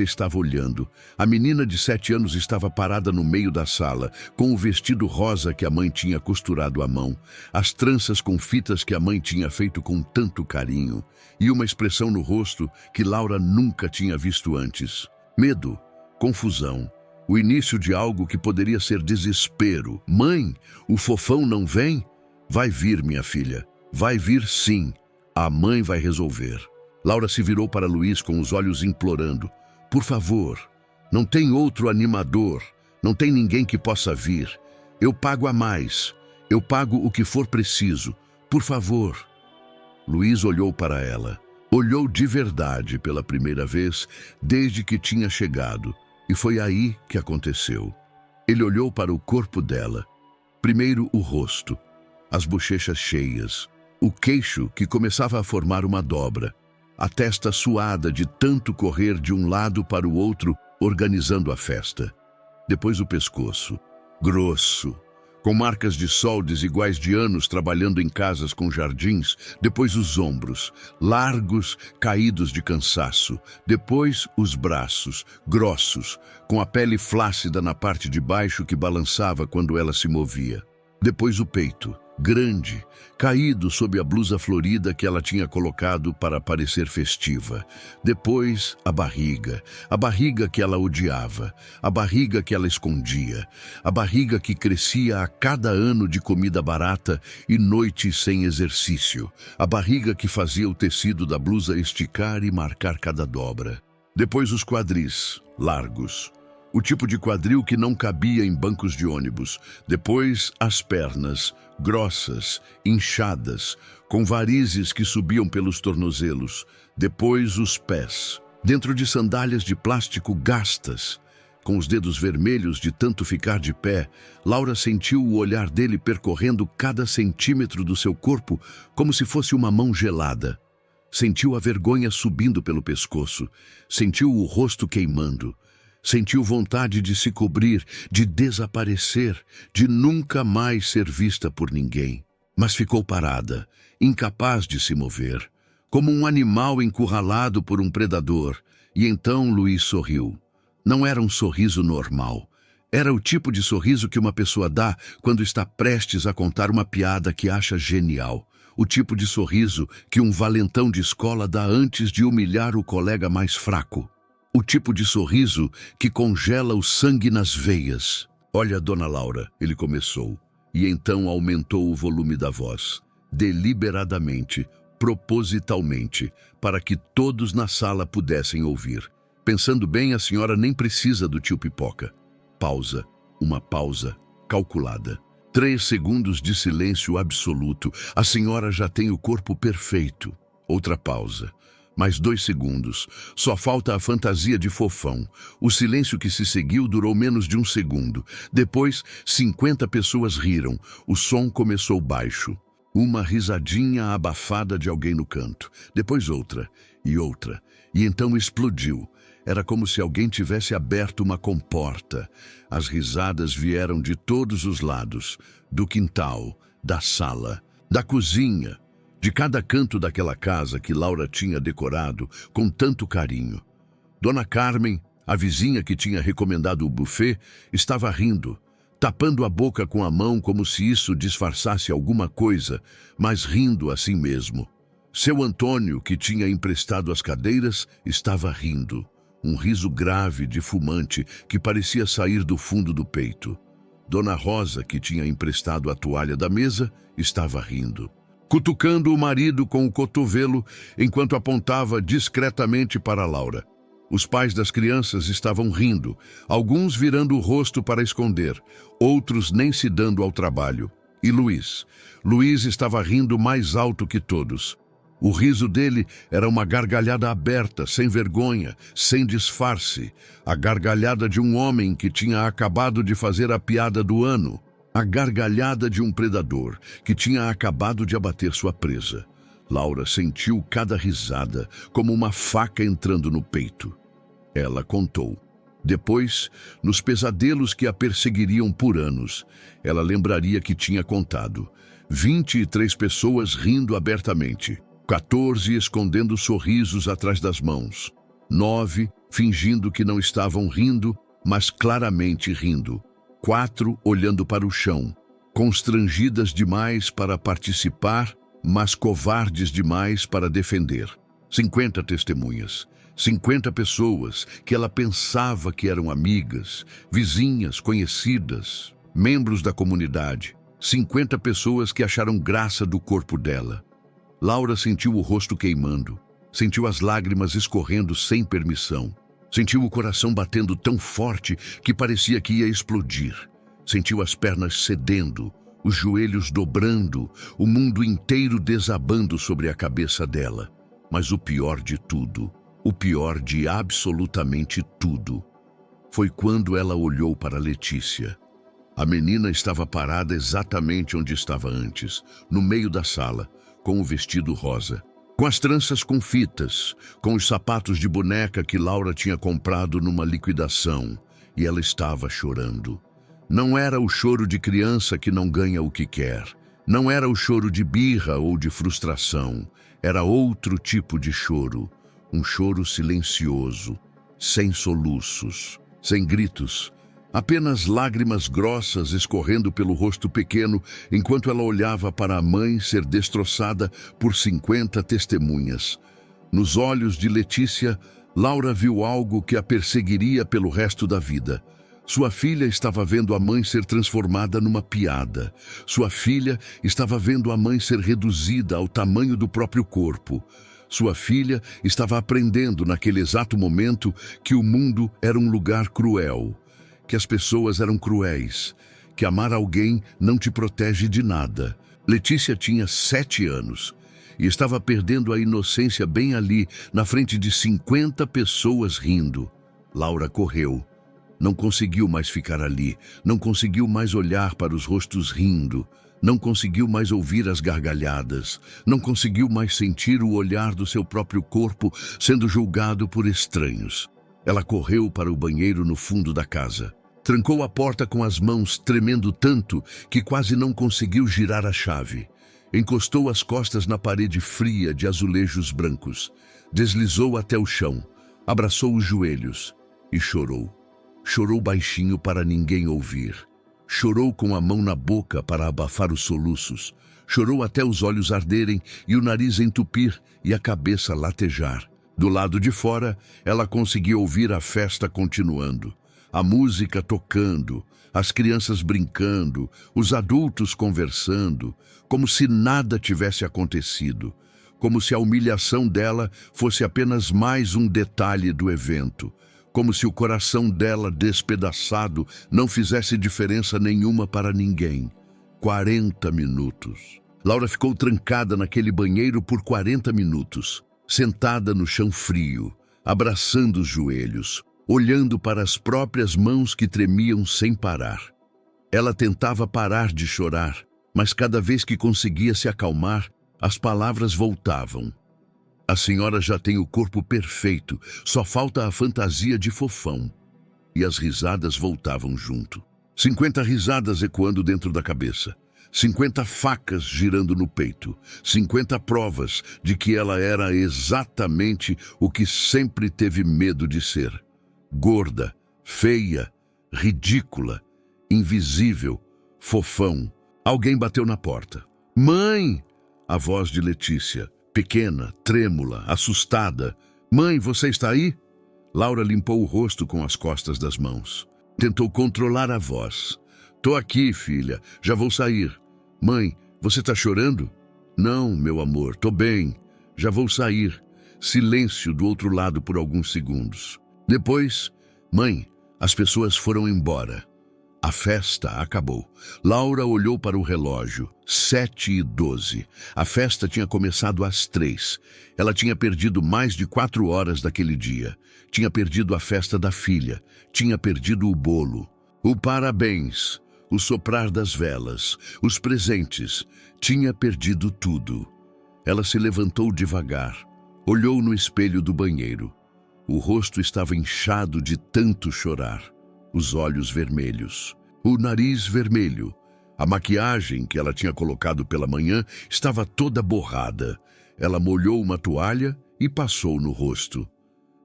estava olhando. A menina de 7 anos estava parada no meio da sala, com o vestido rosa que a mãe tinha costurado à mão, as tranças com fitas que a mãe tinha feito com tanto carinho, e uma expressão no rosto que Laura nunca tinha visto antes. Medo, confusão, o início de algo que poderia ser desespero. Mãe, o Fofão não vem? Vai vir, minha filha. Vai vir sim. A mãe vai resolver. Laura se virou para Luiz com os olhos implorando. Por favor, não tem outro animador. Não tem ninguém que possa vir. Eu pago a mais. Eu pago o que for preciso. Por favor. Luiz olhou para ela. Olhou de verdade pela primeira vez desde que tinha chegado. E foi aí que aconteceu. Ele olhou para o corpo dela. Primeiro o rosto, as bochechas cheias, o queixo que começava a formar uma dobra, a testa suada de tanto correr de um lado para o outro, organizando a festa. Depois o pescoço, grosso, com marcas de sol desiguais de anos trabalhando em casas com jardins. Depois os ombros, largos, caídos de cansaço. Depois os braços, grossos, com a pele flácida na parte de baixo que balançava quando ela se movia. Depois o peito, grande, caído sob a blusa florida que ela tinha colocado para parecer festiva. Depois a barriga que ela odiava, a barriga que ela escondia, a barriga que crescia a cada ano de comida barata e noites sem exercício, a barriga que fazia o tecido da blusa esticar e marcar cada dobra. Depois os quadris, largos, o tipo de quadril que não cabia em bancos de ônibus. Depois as pernas, grossas, inchadas, com varizes que subiam pelos tornozelos. Depois os pés, dentro de sandálias de plástico gastas, Com os dedos vermelhos de tanto ficar de pé, Laura sentiu o olhar dele percorrendo cada centímetro do seu corpo como se fosse uma mão gelada. Sentiu a vergonha subindo pelo pescoço, sentiu o rosto queimando, sentiu vontade de se cobrir, de desaparecer, de nunca mais ser vista por ninguém. Mas ficou parada, incapaz de se mover, como um animal encurralado por um predador. E então Luiz sorriu. Não era um sorriso normal. Era o tipo de sorriso que uma pessoa dá quando está prestes a contar uma piada que acha genial. O tipo de sorriso que um valentão de escola dá antes de humilhar o colega mais fraco. O tipo de sorriso que congela o sangue nas veias. "Olha, dona Laura", ele começou, e então aumentou o volume da voz, deliberadamente, propositalmente, para que todos na sala pudessem ouvir. "Pensando bem, a senhora nem precisa do tio Pipoca." Pausa, uma pausa calculada. 3 segundos de silêncio absoluto. "A senhora já tem o corpo perfeito." Outra pausa. Mais 2 segundos. "Só falta a fantasia de fofão." O silêncio que se seguiu durou menos de 1 segundo. Depois, 50 pessoas riram. O som começou baixo. Uma risadinha abafada de alguém no canto. Depois outra, e outra. E então explodiu. Era como se alguém tivesse aberto uma comporta. As risadas vieram de todos os lados. Do quintal, da sala, da cozinha, de cada canto daquela casa que Laura tinha decorado com tanto carinho. Dona Carmen, a vizinha que tinha recomendado o buffet, estava rindo, tapando a boca com a mão como se isso disfarçasse alguma coisa, mas rindo assim mesmo. Seu Antônio, que tinha emprestado as cadeiras, estava rindo. Um riso grave de fumante que parecia sair do fundo do peito. Dona Rosa, que tinha emprestado a toalha da mesa, estava rindo, cutucando o marido com o cotovelo enquanto apontava discretamente para Laura. Os pais das crianças estavam rindo, alguns virando o rosto para esconder, outros nem se dando ao trabalho. E Luiz estava rindo mais alto que todos. O riso dele era uma gargalhada aberta, sem vergonha, sem disfarce. A gargalhada de um homem que tinha acabado de fazer a piada do ano. A gargalhada de um predador que tinha acabado de abater sua presa. Laura sentiu cada risada como uma faca entrando no peito. Ela contou. Depois, nos pesadelos que a perseguiriam por anos, ela lembraria que tinha contado. 23 pessoas rindo abertamente. 14 escondendo sorrisos atrás das mãos. 9 fingindo que não estavam rindo, mas claramente rindo. 4 olhando para o chão, constrangidas demais para participar, mas covardes demais para defender. 50 testemunhas. 50 pessoas que ela pensava que eram amigas, vizinhas, conhecidas, membros da comunidade. 50 pessoas que acharam graça do corpo dela. Laura sentiu o rosto queimando, sentiu as lágrimas escorrendo sem permissão, sentiu o coração batendo tão forte que parecia que ia explodir, sentiu as pernas cedendo, os joelhos dobrando, o mundo inteiro desabando sobre a cabeça dela. Mas o pior de tudo, o pior de absolutamente tudo, foi quando ela olhou para Letícia. A menina estava parada exatamente onde estava antes, no meio da sala, com o vestido rosa, com as tranças com fitas, com os sapatos de boneca que Laura tinha comprado numa liquidação, e ela estava chorando. Não era o choro de criança que não ganha o que quer. Não era o choro de birra ou de frustração. Era outro tipo de choro. Um choro silencioso, sem soluços, sem gritos. Apenas lágrimas grossas escorrendo pelo rosto pequeno enquanto ela olhava para a mãe ser destroçada por 50 testemunhas. Nos olhos de Letícia, Laura viu algo que a perseguiria pelo resto da vida. Sua filha estava vendo a mãe ser transformada numa piada. Sua filha estava vendo a mãe ser reduzida ao tamanho do próprio corpo. Sua filha estava aprendendo naquele exato momento que o mundo era um lugar cruel, que as pessoas eram cruéis, que amar alguém não te protege de nada. Letícia tinha 7 anos e estava perdendo a inocência bem ali, na frente de 50 pessoas rindo. Laura correu. Não conseguiu mais ficar ali, não conseguiu mais olhar para os rostos rindo, não conseguiu mais ouvir as gargalhadas, não conseguiu mais sentir o olhar do seu próprio corpo sendo julgado por estranhos. Ela correu para o banheiro no fundo da casa. Trancou a porta com as mãos, tremendo tanto que quase não conseguiu girar a chave. Encostou as costas na parede fria de azulejos brancos. Deslizou até o chão, abraçou os joelhos e chorou. Chorou baixinho para ninguém ouvir. Chorou com a mão na boca para abafar os soluços. Chorou até os olhos arderem e o nariz entupir e a cabeça latejar. Do lado de fora, ela conseguia ouvir a festa continuando. A música tocando, as crianças brincando, os adultos conversando, como se nada tivesse acontecido. Como se a humilhação dela fosse apenas mais um detalhe do evento. Como se o coração dela despedaçado não fizesse diferença nenhuma para ninguém. 40 minutos. Laura ficou trancada naquele banheiro por 40 minutos, sentada no chão frio, abraçando os joelhos, olhando para as próprias mãos que tremiam sem parar. Ela tentava parar de chorar, mas cada vez que conseguia se acalmar, as palavras voltavam. A senhora já tem o corpo perfeito, só falta a fantasia de fofão. E as risadas voltavam junto. 50 risadas ecoando dentro da cabeça. 50 facas girando no peito. 50 provas de que ela era exatamente o que sempre teve medo de ser. Gorda, feia, ridícula, invisível, fofão. Alguém bateu na porta. Mãe! A voz de Letícia. Pequena, trêmula, assustada. Mãe, você está aí? Laura limpou o rosto com as costas das mãos. Tentou controlar a voz. Tô aqui, filha. Já vou sair. Mãe, você tá chorando? Não, meu amor, tô bem. Já vou sair. Silêncio do outro lado por alguns segundos. Depois, mãe, as pessoas foram embora. A festa acabou. Laura olhou para o relógio. 7h12. A festa tinha começado às 3. Ela tinha perdido mais de 4 horas daquele dia. Tinha perdido a festa da filha. Tinha perdido o bolo. O parabéns. O soprar das velas. Os presentes. Tinha perdido tudo. Ela se levantou devagar. Olhou no espelho do banheiro. O rosto estava inchado de tanto chorar. Os olhos vermelhos, o nariz vermelho. A maquiagem que ela tinha colocado pela manhã estava toda borrada. Ela molhou uma toalha e passou no rosto.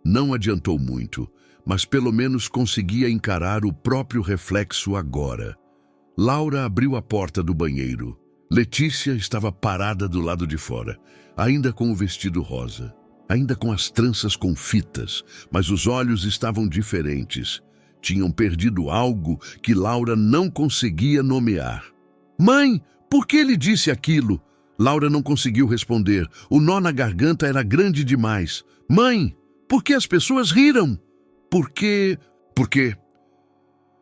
Não adiantou muito, mas pelo menos conseguia encarar o próprio reflexo agora. Laura abriu a porta do banheiro. Letícia estava parada do lado de fora, ainda com o vestido rosa, ainda com as tranças com fitas, mas os olhos estavam diferentes. Tinham perdido algo que Laura não conseguia nomear. Mãe, por que ele disse aquilo? Laura não conseguiu responder. O nó na garganta era grande demais. Mãe, por que as pessoas riram? Por quê?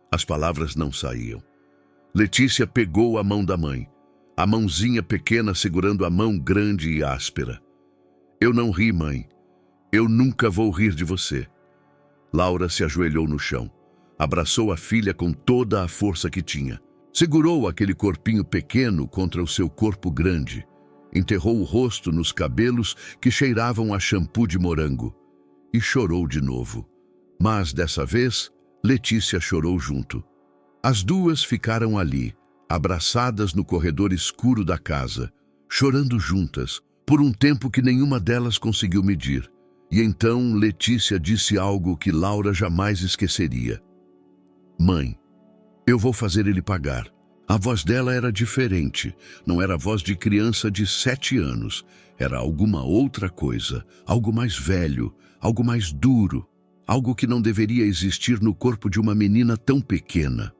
As palavras não saíam. Letícia pegou a mão da mãe, a mãozinha pequena segurando a mão grande e áspera. Eu não ri, mãe. Eu nunca vou rir de você. Laura se ajoelhou no chão. Abraçou a filha com toda a força que tinha. Segurou aquele corpinho pequeno contra o seu corpo grande. Enterrou o rosto nos cabelos que cheiravam a shampoo de morango. E chorou de novo. Mas, dessa vez, Letícia chorou junto. As duas ficaram ali, abraçadas no corredor escuro da casa, chorando juntas, por um tempo que nenhuma delas conseguiu medir. E então Letícia disse algo que Laura jamais esqueceria. Mãe, eu vou fazer ele pagar. A voz dela era diferente. Não era a voz de criança de 7 anos. Era alguma outra coisa, algo mais velho, algo mais duro, algo que não deveria existir no corpo de uma menina tão pequena.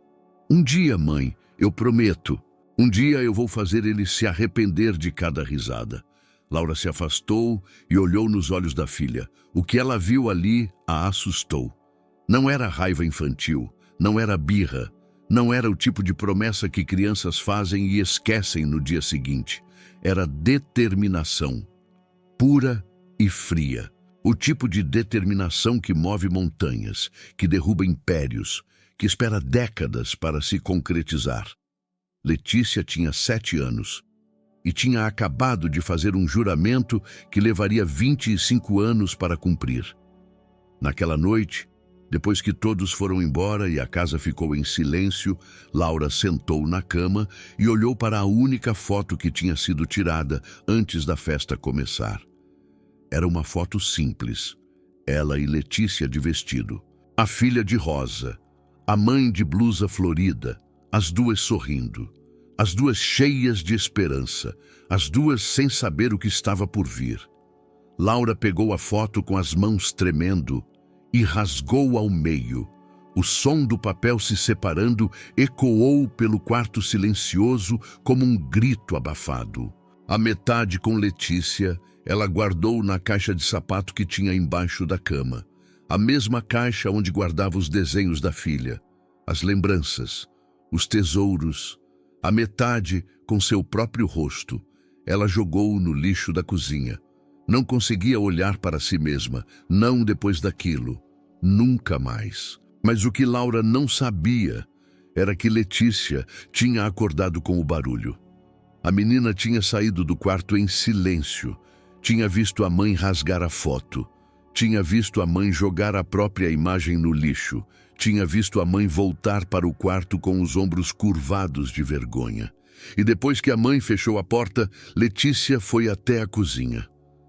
Um dia, mãe, eu prometo, um dia eu vou fazer ele se arrepender de cada risada. Laura se afastou e olhou nos olhos da filha. O que ela viu ali a assustou. Não era raiva infantil. Não era birra, não era o tipo de promessa que crianças fazem e esquecem no dia seguinte. Era determinação, pura e fria. O tipo de determinação que move montanhas, que derruba impérios, que espera décadas para se concretizar. Letícia tinha 7 anos e tinha acabado de fazer um juramento que levaria 25 anos para cumprir. Naquela noite, depois que todos foram embora e a casa ficou em silêncio, Laura sentou na cama e olhou para a única foto que tinha sido tirada antes da festa começar. Era uma foto simples, ela e Letícia de vestido, a filha de rosa, a mãe de blusa florida, as duas sorrindo, as duas cheias de esperança, as duas sem saber o que estava por vir. Laura pegou a foto com as mãos tremendo e rasgou ao meio. O som do papel se separando ecoou pelo quarto silencioso como um grito abafado. A metade com Letícia, ela guardou na caixa de sapato que tinha embaixo da cama. A mesma caixa onde guardava os desenhos da filha, as lembranças, os tesouros. A metade com seu próprio rosto, ela jogou no lixo da cozinha. Não conseguia olhar para si mesma, não depois daquilo, nunca mais. Mas o que Laura não sabia era que Letícia tinha acordado com o barulho. A menina tinha saído do quarto em silêncio, tinha visto a mãe rasgar a foto, tinha visto a mãe jogar a própria imagem no lixo, tinha visto a mãe voltar para o quarto com os ombros curvados de vergonha. E depois que a mãe fechou a porta, Letícia foi até a cozinha.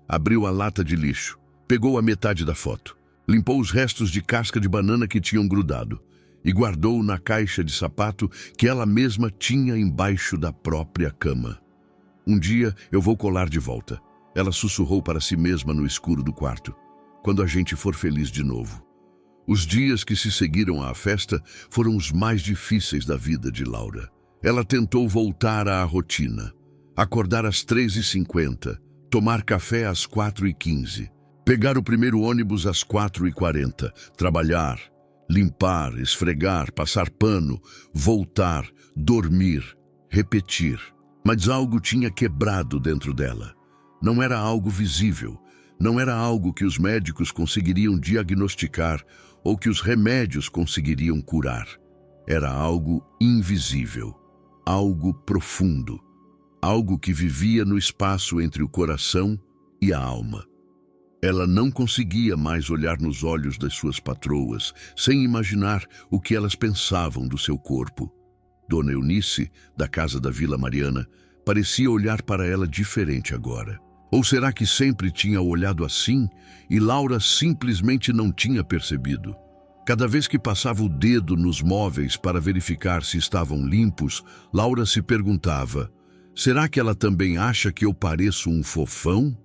Abriu a lata de lixo, pegou a metade da foto, limpou os restos de casca de banana que tinham grudado e guardou na caixa de sapato que ela mesma tinha embaixo da própria cama. Um dia eu vou colar de volta, ela sussurrou para si mesma no escuro do quarto, quando a gente for feliz de novo. Os dias que se seguiram à festa foram os mais difíceis da vida de Laura. Ela tentou voltar à rotina, acordar às 3h50, tomar café às 4h15, pegar o primeiro ônibus às 4h40, trabalhar, limpar, esfregar, passar pano, voltar, dormir, repetir. Mas algo tinha quebrado dentro dela. Não era algo visível, não era algo que os médicos conseguiriam diagnosticar ou que os remédios conseguiriam curar. Era algo invisível, algo profundo, algo que vivia no espaço entre o coração e a alma. Ela não conseguia mais olhar nos olhos das suas patroas, sem imaginar o que elas pensavam do seu corpo. Dona Eunice, da casa da Vila Mariana, parecia olhar para ela diferente agora. Ou será que sempre tinha olhado assim e Laura simplesmente não tinha percebido? Cada vez que passava o dedo nos móveis para verificar se estavam limpos, Laura se perguntava: será que ela também acha que eu pareço um fofão?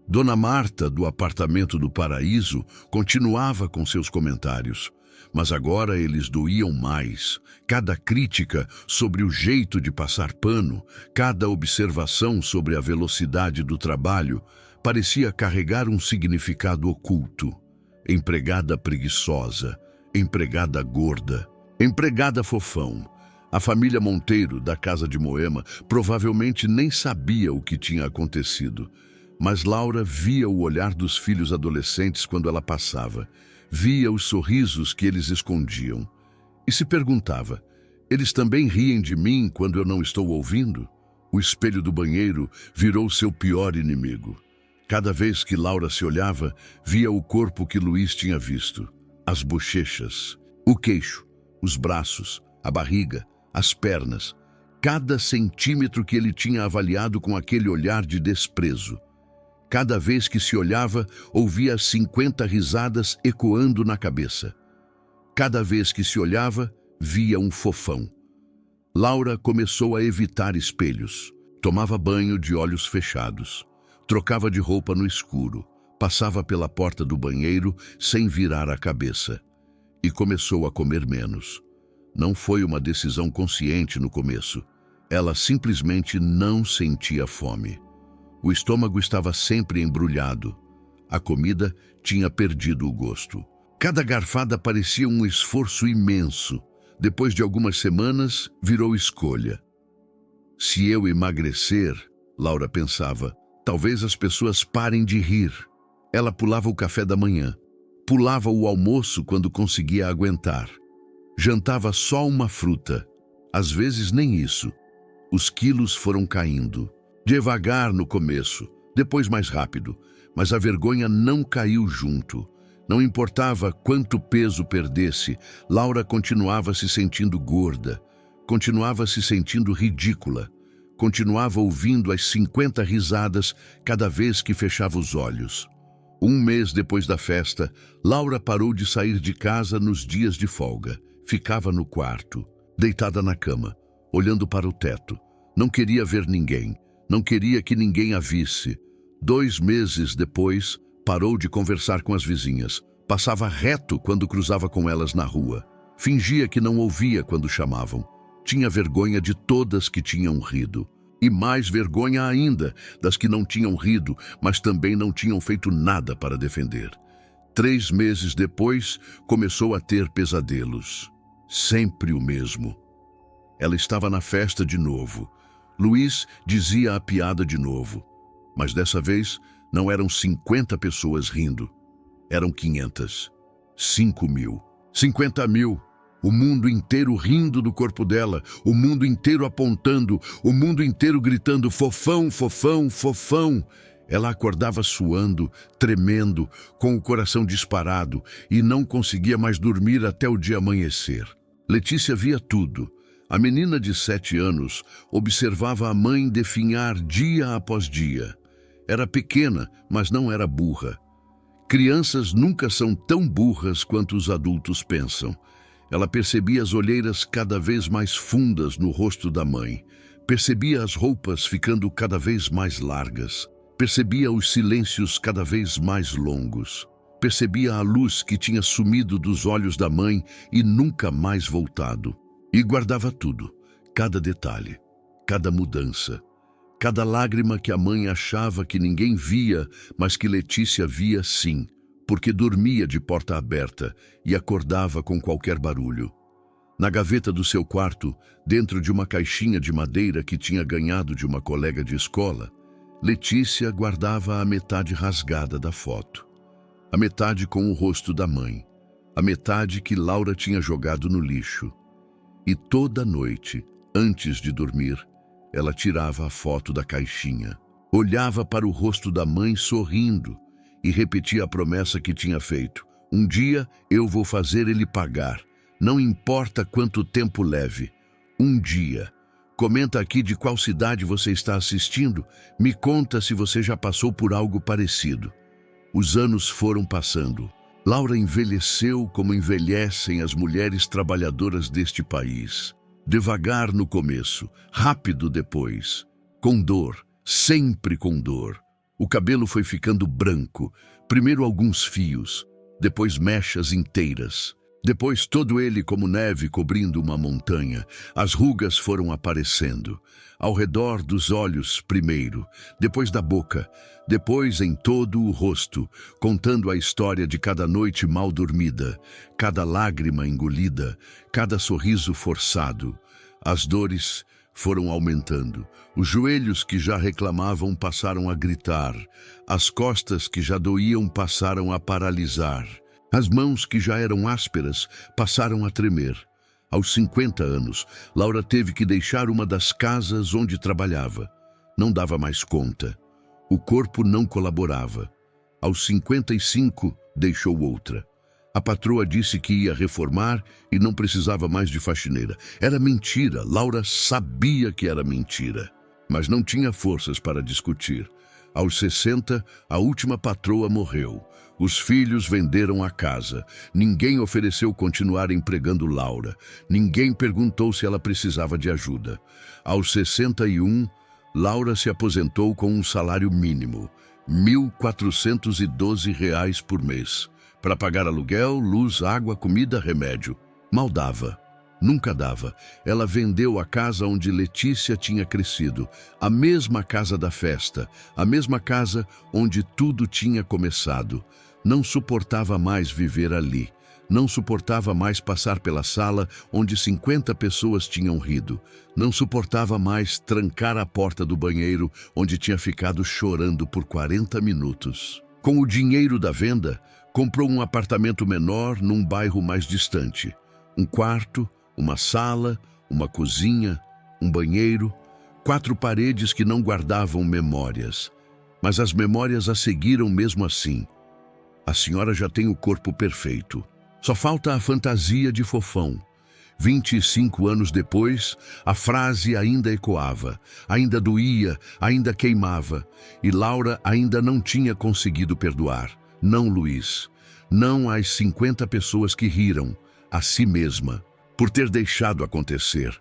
Dona Marta, do apartamento do Paraíso, continuava com seus comentários, mas agora eles doíam mais. Cada crítica sobre o jeito de passar pano, cada observação sobre a velocidade do trabalho, parecia carregar um significado oculto. Empregada preguiçosa, empregada gorda, empregada fofão. A família Monteiro, da casa de Moema, provavelmente nem sabia o que tinha acontecido. Mas Laura via o olhar dos filhos adolescentes quando ela passava, via os sorrisos que eles escondiam e se perguntava: eles também riem de mim quando eu não estou ouvindo? O espelho do banheiro virou seu pior inimigo. Cada vez que Laura se olhava, via o corpo que Luiz tinha visto, as bochechas, o queixo, os braços, a barriga, as pernas, cada centímetro que ele tinha avaliado com aquele olhar de desprezo. Cada vez que se olhava, ouvia 50 risadas ecoando na cabeça. Cada vez que se olhava, via um fofão. Laura começou a evitar espelhos. Tomava banho de olhos fechados. Trocava de roupa no escuro. Passava pela porta do banheiro sem virar a cabeça. E começou a comer menos. Não foi uma decisão consciente no começo. Ela simplesmente não sentia fome. O estômago estava sempre embrulhado. A comida tinha perdido o gosto. Cada garfada parecia um esforço imenso. Depois de algumas semanas, virou escolha. Se eu emagrecer, Laura pensava, talvez as pessoas parem de rir. Ela pulava o café da manhã, pulava o almoço quando conseguia aguentar. Jantava só uma fruta, às vezes nem isso. Os quilos foram caindo, devagar no começo, depois mais rápido, mas a vergonha não caiu junto. Não importava quanto peso perdesse, Laura continuava se sentindo gorda, continuava se sentindo ridícula, continuava ouvindo as 50 risadas cada vez que fechava os olhos. Um mês depois da festa, Laura parou de sair de casa nos dias de folga. Ficava no quarto, deitada na cama, olhando para o teto. Não queria ver ninguém, não queria que ninguém a visse. 2 meses depois, parou de conversar com as vizinhas. Passava reto quando cruzava com elas na rua. Fingia que não ouvia quando chamavam. Tinha vergonha de todas que tinham rido. E mais vergonha ainda das que não tinham rido, mas também não tinham feito nada para defender. 3 meses depois, começou a ter pesadelos. Sempre o mesmo. Ela estava na festa de novo. Luiz dizia a piada de novo. Mas dessa vez, não eram 50 pessoas rindo. Eram 500. 5.000. 50.000. O mundo inteiro rindo do corpo dela, o mundo inteiro apontando, o mundo inteiro gritando fofão, fofão, fofão. Ela acordava suando, tremendo, com o coração disparado e não conseguia mais dormir até o dia amanhecer. Letícia via tudo. A menina de 7 anos observava a mãe definhar dia após dia. Era pequena, mas não era burra. Crianças nunca são tão burras quanto os adultos pensam. Ela percebia as olheiras cada vez mais fundas no rosto da mãe. Percebia as roupas ficando cada vez mais largas. Percebia os silêncios cada vez mais longos. Percebia a luz que tinha sumido dos olhos da mãe e nunca mais voltado. E guardava tudo, cada detalhe, cada mudança, cada lágrima que a mãe achava que ninguém via, mas que Letícia via sim, porque dormia de porta aberta e acordava com qualquer barulho. Na gaveta do seu quarto, dentro de uma caixinha de madeira que tinha ganhado de uma colega de escola, Letícia guardava a metade rasgada da foto. A metade com o rosto da mãe, a metade que Laura tinha jogado no lixo. E toda noite, antes de dormir, ela tirava a foto da caixinha, olhava para o rosto da mãe sorrindo e repetia a promessa que tinha feito. Um dia eu vou fazer ele pagar, não importa quanto tempo leve. Um dia. Comenta aqui de qual cidade você está assistindo, me conta se você já passou por algo parecido. Os anos foram passando. Laura envelheceu como envelhecem as mulheres trabalhadoras deste país. Devagar no começo, rápido depois. Com dor, sempre com dor. O cabelo foi ficando branco, primeiro alguns fios, depois mechas inteiras. Depois todo ele como neve cobrindo uma montanha. As rugas foram aparecendo. Ao redor dos olhos primeiro, depois da boca, depois em todo o rosto, contando a história de cada noite mal dormida, cada lágrima engolida, cada sorriso forçado. As dores foram aumentando. Os joelhos que já reclamavam passaram a gritar. As costas que já doíam passaram a paralisar. As mãos que já eram ásperas passaram a tremer. Aos 50 anos, Laura teve que deixar uma das casas onde trabalhava. Não dava mais conta. O corpo não colaborava. Aos 55, deixou outra. A patroa disse que ia reformar e não precisava mais de faxineira. Era mentira, Laura sabia que era mentira. Mas não tinha forças para discutir. Aos 60, a última patroa morreu. Os filhos venderam a casa. Ninguém ofereceu continuar empregando Laura. Ninguém perguntou se ela precisava de ajuda. Aos 61, Laura se aposentou com um salário mínimo, R$ 1.412 por mês, para pagar aluguel, luz, água, comida, remédio. Mal dava. Nunca dava. Ela vendeu a casa onde Letícia tinha crescido, a mesma casa da festa, a mesma casa onde tudo tinha começado. Não suportava mais viver ali. Não suportava mais passar pela sala onde 50 pessoas tinham rido. Não suportava mais trancar a porta do banheiro onde tinha ficado chorando por 40 minutos. Com o dinheiro da venda, comprou um apartamento menor num bairro mais distante. Um quarto, uma sala, uma cozinha, um banheiro, 4 paredes que não guardavam memórias. Mas as memórias a seguiram mesmo assim. A senhora já tem o corpo perfeito. Só falta a fantasia de fofão. 25 anos depois, a frase ainda ecoava, ainda doía, ainda queimava, e Laura ainda não tinha conseguido perdoar. Não Luiz, não às 50 pessoas que riram, a si mesma, por ter deixado acontecer,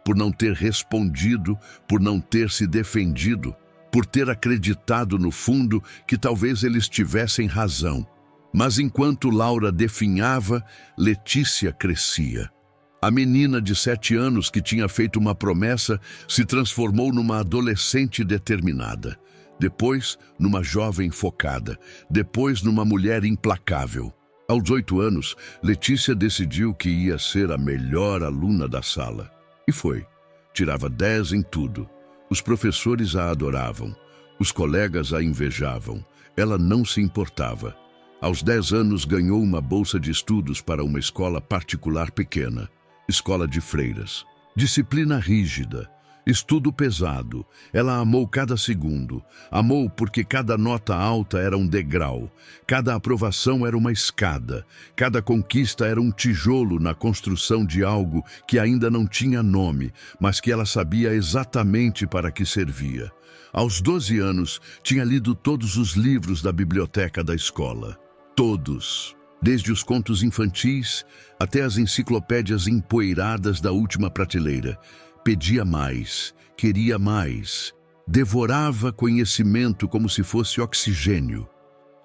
por não ter respondido, por não ter se defendido, por ter acreditado no fundo que talvez eles tivessem razão. Mas enquanto Laura definhava, Letícia crescia. A menina de 7 anos que tinha feito uma promessa se transformou numa adolescente determinada, depois numa jovem focada, depois numa mulher implacável. Aos 8 anos, Letícia decidiu que ia ser a melhor aluna da sala. E foi. Tirava 10 em tudo. Os professores a adoravam. Os colegas a invejavam. Ela não se importava. Aos 10 anos, ganhou uma bolsa de estudos para uma escola particular pequena. Escola de freiras. Disciplina rígida. Estudo pesado. Ela amou cada segundo. Amou porque cada nota alta era um degrau. Cada aprovação era uma escada. Cada conquista era um tijolo na construção de algo que ainda não tinha nome, mas que ela sabia exatamente para que servia. Aos 12 anos, tinha lido todos os livros da biblioteca da escola. Todos. Desde os contos infantis até as enciclopédias empoeiradas da última prateleira. Pedia mais, queria mais, devorava conhecimento como se fosse oxigênio.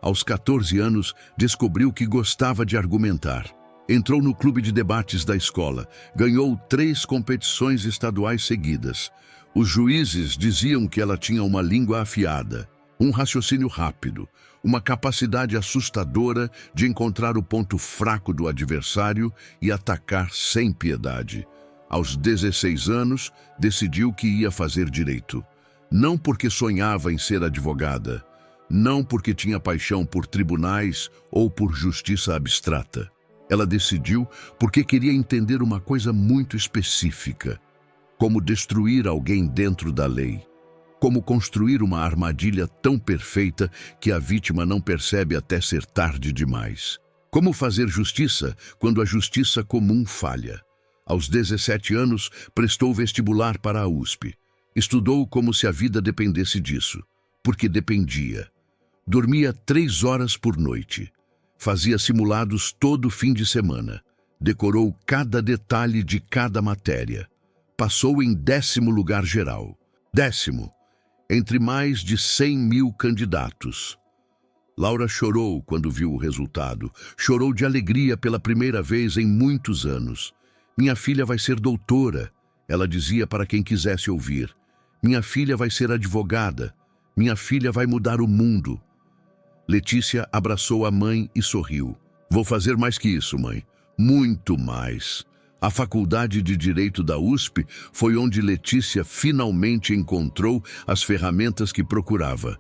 Aos 14 anos, descobriu que gostava de argumentar. Entrou no clube de debates da escola, ganhou 3 competições estaduais seguidas. Os juízes diziam que ela tinha uma língua afiada, um raciocínio rápido, uma capacidade assustadora de encontrar o ponto fraco do adversário e atacar sem piedade. Aos 16 anos, decidiu que ia fazer direito. Não porque sonhava em ser advogada, não porque tinha paixão por tribunais ou por justiça abstrata. Ela decidiu porque queria entender uma coisa muito específica: como destruir alguém dentro da lei. Como construir uma armadilha tão perfeita que a vítima não percebe até ser tarde demais. Como fazer justiça quando a justiça comum falha. Aos 17 anos, prestou vestibular para a USP. Estudou como se a vida dependesse disso, porque dependia. Dormia 3 horas por noite. Fazia simulados todo fim de semana. Decorou cada detalhe de cada matéria. Passou em 10º lugar geral. 10º, entre mais de 100 mil candidatos. Laura chorou quando viu o resultado. Chorou de alegria pela primeira vez em muitos anos. Minha filha vai ser doutora, ela dizia para quem quisesse ouvir. Minha filha vai ser advogada. Minha filha vai mudar o mundo. Letícia abraçou a mãe e sorriu. Vou fazer mais que isso, mãe. Muito mais. A Faculdade de Direito da USP foi onde Letícia finalmente encontrou as ferramentas que procurava.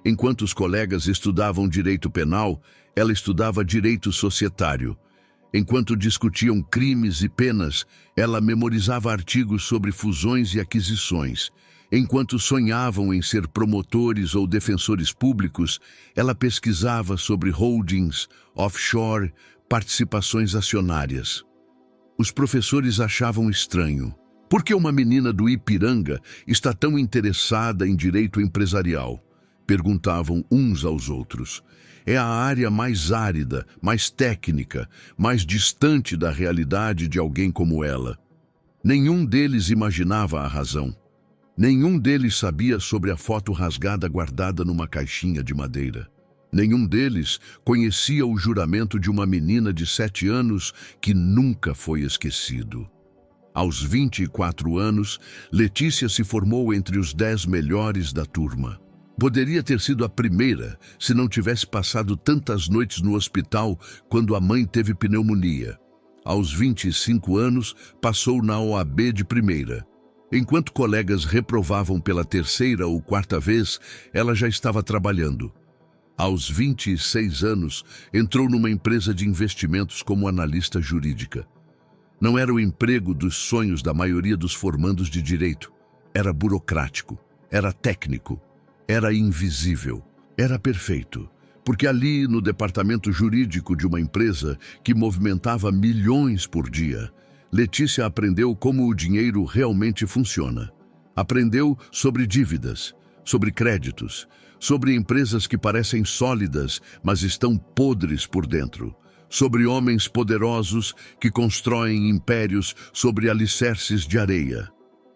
Enquanto os colegas estudavam direito penal, ela estudava direito societário. Enquanto discutiam crimes e penas, ela memorizava artigos sobre fusões e aquisições. Enquanto sonhavam em ser promotores ou defensores públicos, ela pesquisava sobre holdings, offshore, participações acionárias. Os professores achavam estranho. Por que uma menina do Ipiranga está tão interessada em direito empresarial? Perguntavam uns aos outros. É a área mais árida, mais técnica, mais distante da realidade de alguém como ela. Nenhum deles imaginava a razão. Nenhum deles sabia sobre a foto rasgada guardada numa caixinha de madeira. Nenhum deles conhecia o juramento de uma menina de 7 anos que nunca foi esquecido. Aos 24 anos, Letícia se formou entre os 10 melhores da turma. Poderia ter sido a primeira se não tivesse passado tantas noites no hospital quando a mãe teve pneumonia. Aos 25 anos, passou na OAB de primeira. Enquanto colegas reprovavam pela 3ª ou 4ª vez, ela já estava trabalhando. Aos 26 anos, entrou numa empresa de investimentos como analista jurídica. Não era o emprego dos sonhos da maioria dos formandos de direito. Era burocrático, era técnico, era invisível, era perfeito. Porque ali, no departamento jurídico de uma empresa que movimentava milhões por dia, Letícia aprendeu como o dinheiro realmente funciona. Aprendeu sobre dívidas, sobre créditos, sobre empresas que parecem sólidas, mas estão podres por dentro, sobre homens poderosos que constroem impérios sobre alicerces de areia.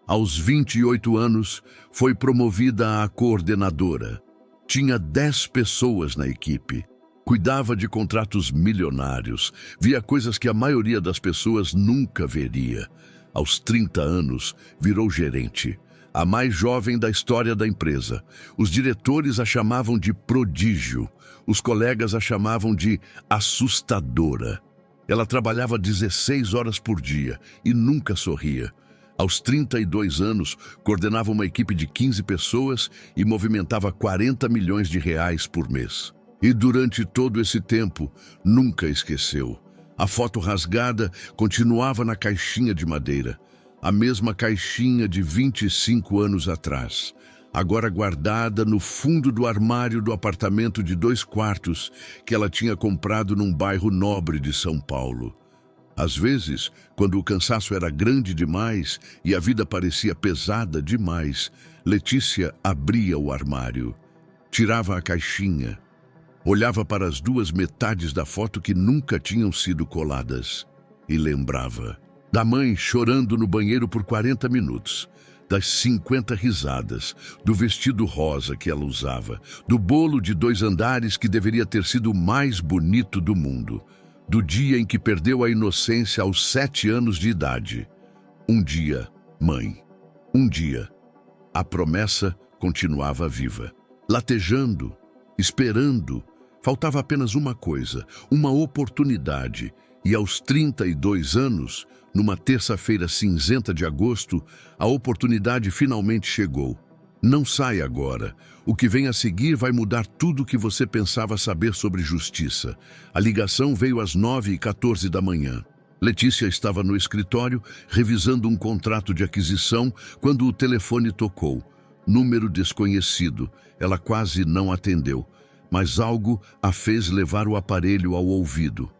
Aos 28 anos, foi promovida a coordenadora. Tinha 10 pessoas na equipe. Cuidava de contratos milionários. Via coisas que a maioria das pessoas nunca veria. Aos 30 anos, virou gerente. A mais jovem da história da empresa. Os diretores a chamavam de prodígio. Os colegas a chamavam de assustadora. Ela trabalhava 16 horas por dia e nunca sorria. Aos 32 anos, coordenava uma equipe de 15 pessoas e movimentava 40 milhões de reais por mês. E durante todo esse tempo, nunca esqueceu. A foto rasgada continuava na caixinha de madeira. A mesma caixinha de 25 anos atrás. Agora guardada no fundo do armário do apartamento de 2 quartos que ela tinha comprado num bairro nobre de São Paulo. Às vezes, quando o cansaço era grande demais e a vida parecia pesada demais, Letícia abria o armário, tirava a caixinha, olhava para as 2 metades da foto que nunca tinham sido coladas e lembrava da mãe chorando no banheiro por 40 minutos, das 50 risadas, do vestido rosa que ela usava, do bolo de 2 andares que deveria ter sido o mais bonito do mundo, do dia em que perdeu a inocência aos 7 anos de idade. Um dia, mãe. Um dia. A promessa continuava viva. Latejando, esperando. Faltava apenas uma coisa, uma oportunidade. E aos 32 anos, numa terça-feira cinzenta de agosto, a oportunidade finalmente chegou. Não sai agora. O que vem a seguir vai mudar tudo o que você pensava saber sobre justiça. A ligação veio às 9h14 da manhã. Letícia estava no escritório, revisando um contrato de aquisição, quando o telefone tocou. Número desconhecido. Ela quase não atendeu, mas algo a fez levar o aparelho ao ouvido.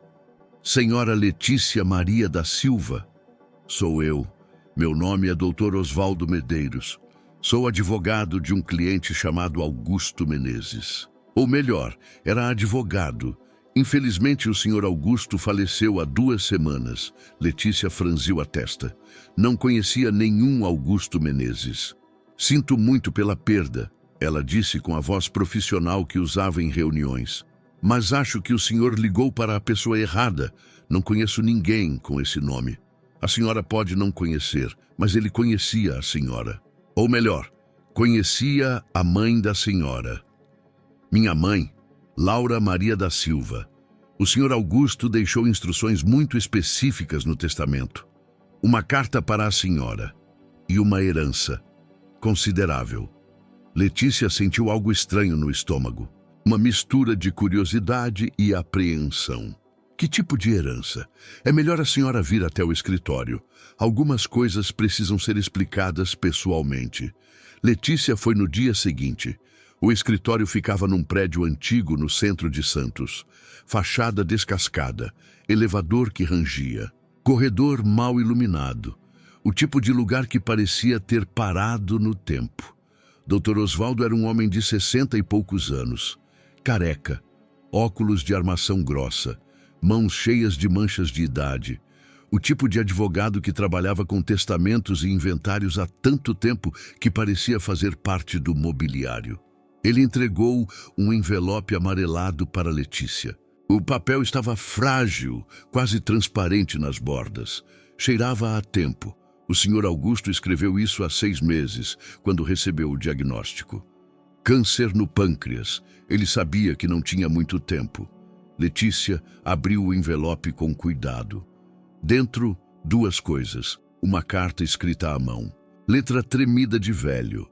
Senhora Letícia Maria da Silva. Sou eu. Meu nome é Dr. Osvaldo Medeiros. Sou advogado de um cliente chamado Augusto Menezes. Ou melhor, era advogado. Infelizmente, o senhor Augusto faleceu há 2 semanas. Letícia franziu a testa. Não conhecia nenhum Augusto Menezes. Sinto muito pela perda, ela disse com a voz profissional que usava em reuniões. Mas acho que o senhor ligou para a pessoa errada. Não conheço ninguém com esse nome. A senhora pode não conhecer, mas ele conhecia a senhora. Ou melhor, conhecia a mãe da senhora. Minha mãe, Laura Maria da Silva. O senhor Augusto deixou instruções muito específicas no testamento. Uma carta para a senhora e uma herança considerável. Letícia sentiu algo estranho no estômago. Uma mistura de curiosidade e apreensão. Que tipo de herança? É melhor a senhora vir até o escritório. Algumas coisas precisam ser explicadas pessoalmente. Letícia foi no dia seguinte. O escritório ficava num prédio antigo no centro de Santos. Fachada descascada, elevador que rangia, corredor mal iluminado. O tipo de lugar que parecia ter parado no tempo. Dr. Osvaldo era um homem de 60 e poucos anos. Careca, óculos de armação grossa, mãos cheias de manchas de idade. O tipo de advogado que trabalhava com testamentos e inventários há tanto tempo que parecia fazer parte do mobiliário. Ele entregou um envelope amarelado para Letícia. O papel estava frágil, quase transparente nas bordas. Cheirava a tempo. O senhor Augusto escreveu isso há 6 meses, quando recebeu o diagnóstico. Câncer no pâncreas. Ele sabia que não tinha muito tempo. Letícia abriu o envelope com cuidado. Dentro, 2 coisas. Uma carta escrita à mão. Letra tremida de velho.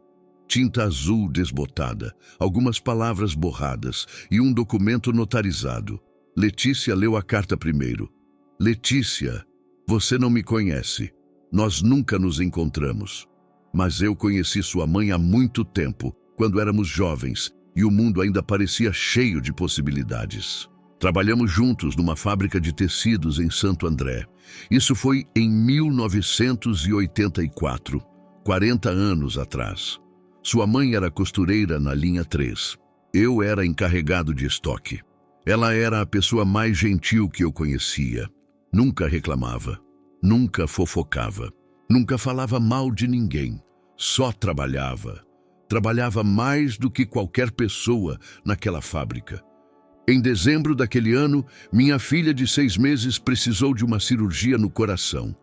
tinta azul desbotada, algumas palavras borradas e um documento notarizado. Letícia leu a carta primeiro. Letícia, você não me conhece. Nós nunca nos encontramos. Mas eu conheci sua mãe há muito tempo, quando éramos jovens, e o mundo ainda parecia cheio de possibilidades. Trabalhamos juntos numa fábrica de tecidos em Santo André. Isso foi em 1984, 40 anos atrás. Sua mãe era costureira na linha 3. Eu era encarregado de estoque. Ela era a pessoa mais gentil que eu conhecia. Nunca reclamava, nunca fofocava, nunca falava mal de ninguém. Só trabalhava. Trabalhava mais do que qualquer pessoa naquela fábrica. Em dezembro daquele ano, minha filha de 6 meses precisou de uma cirurgia no coração.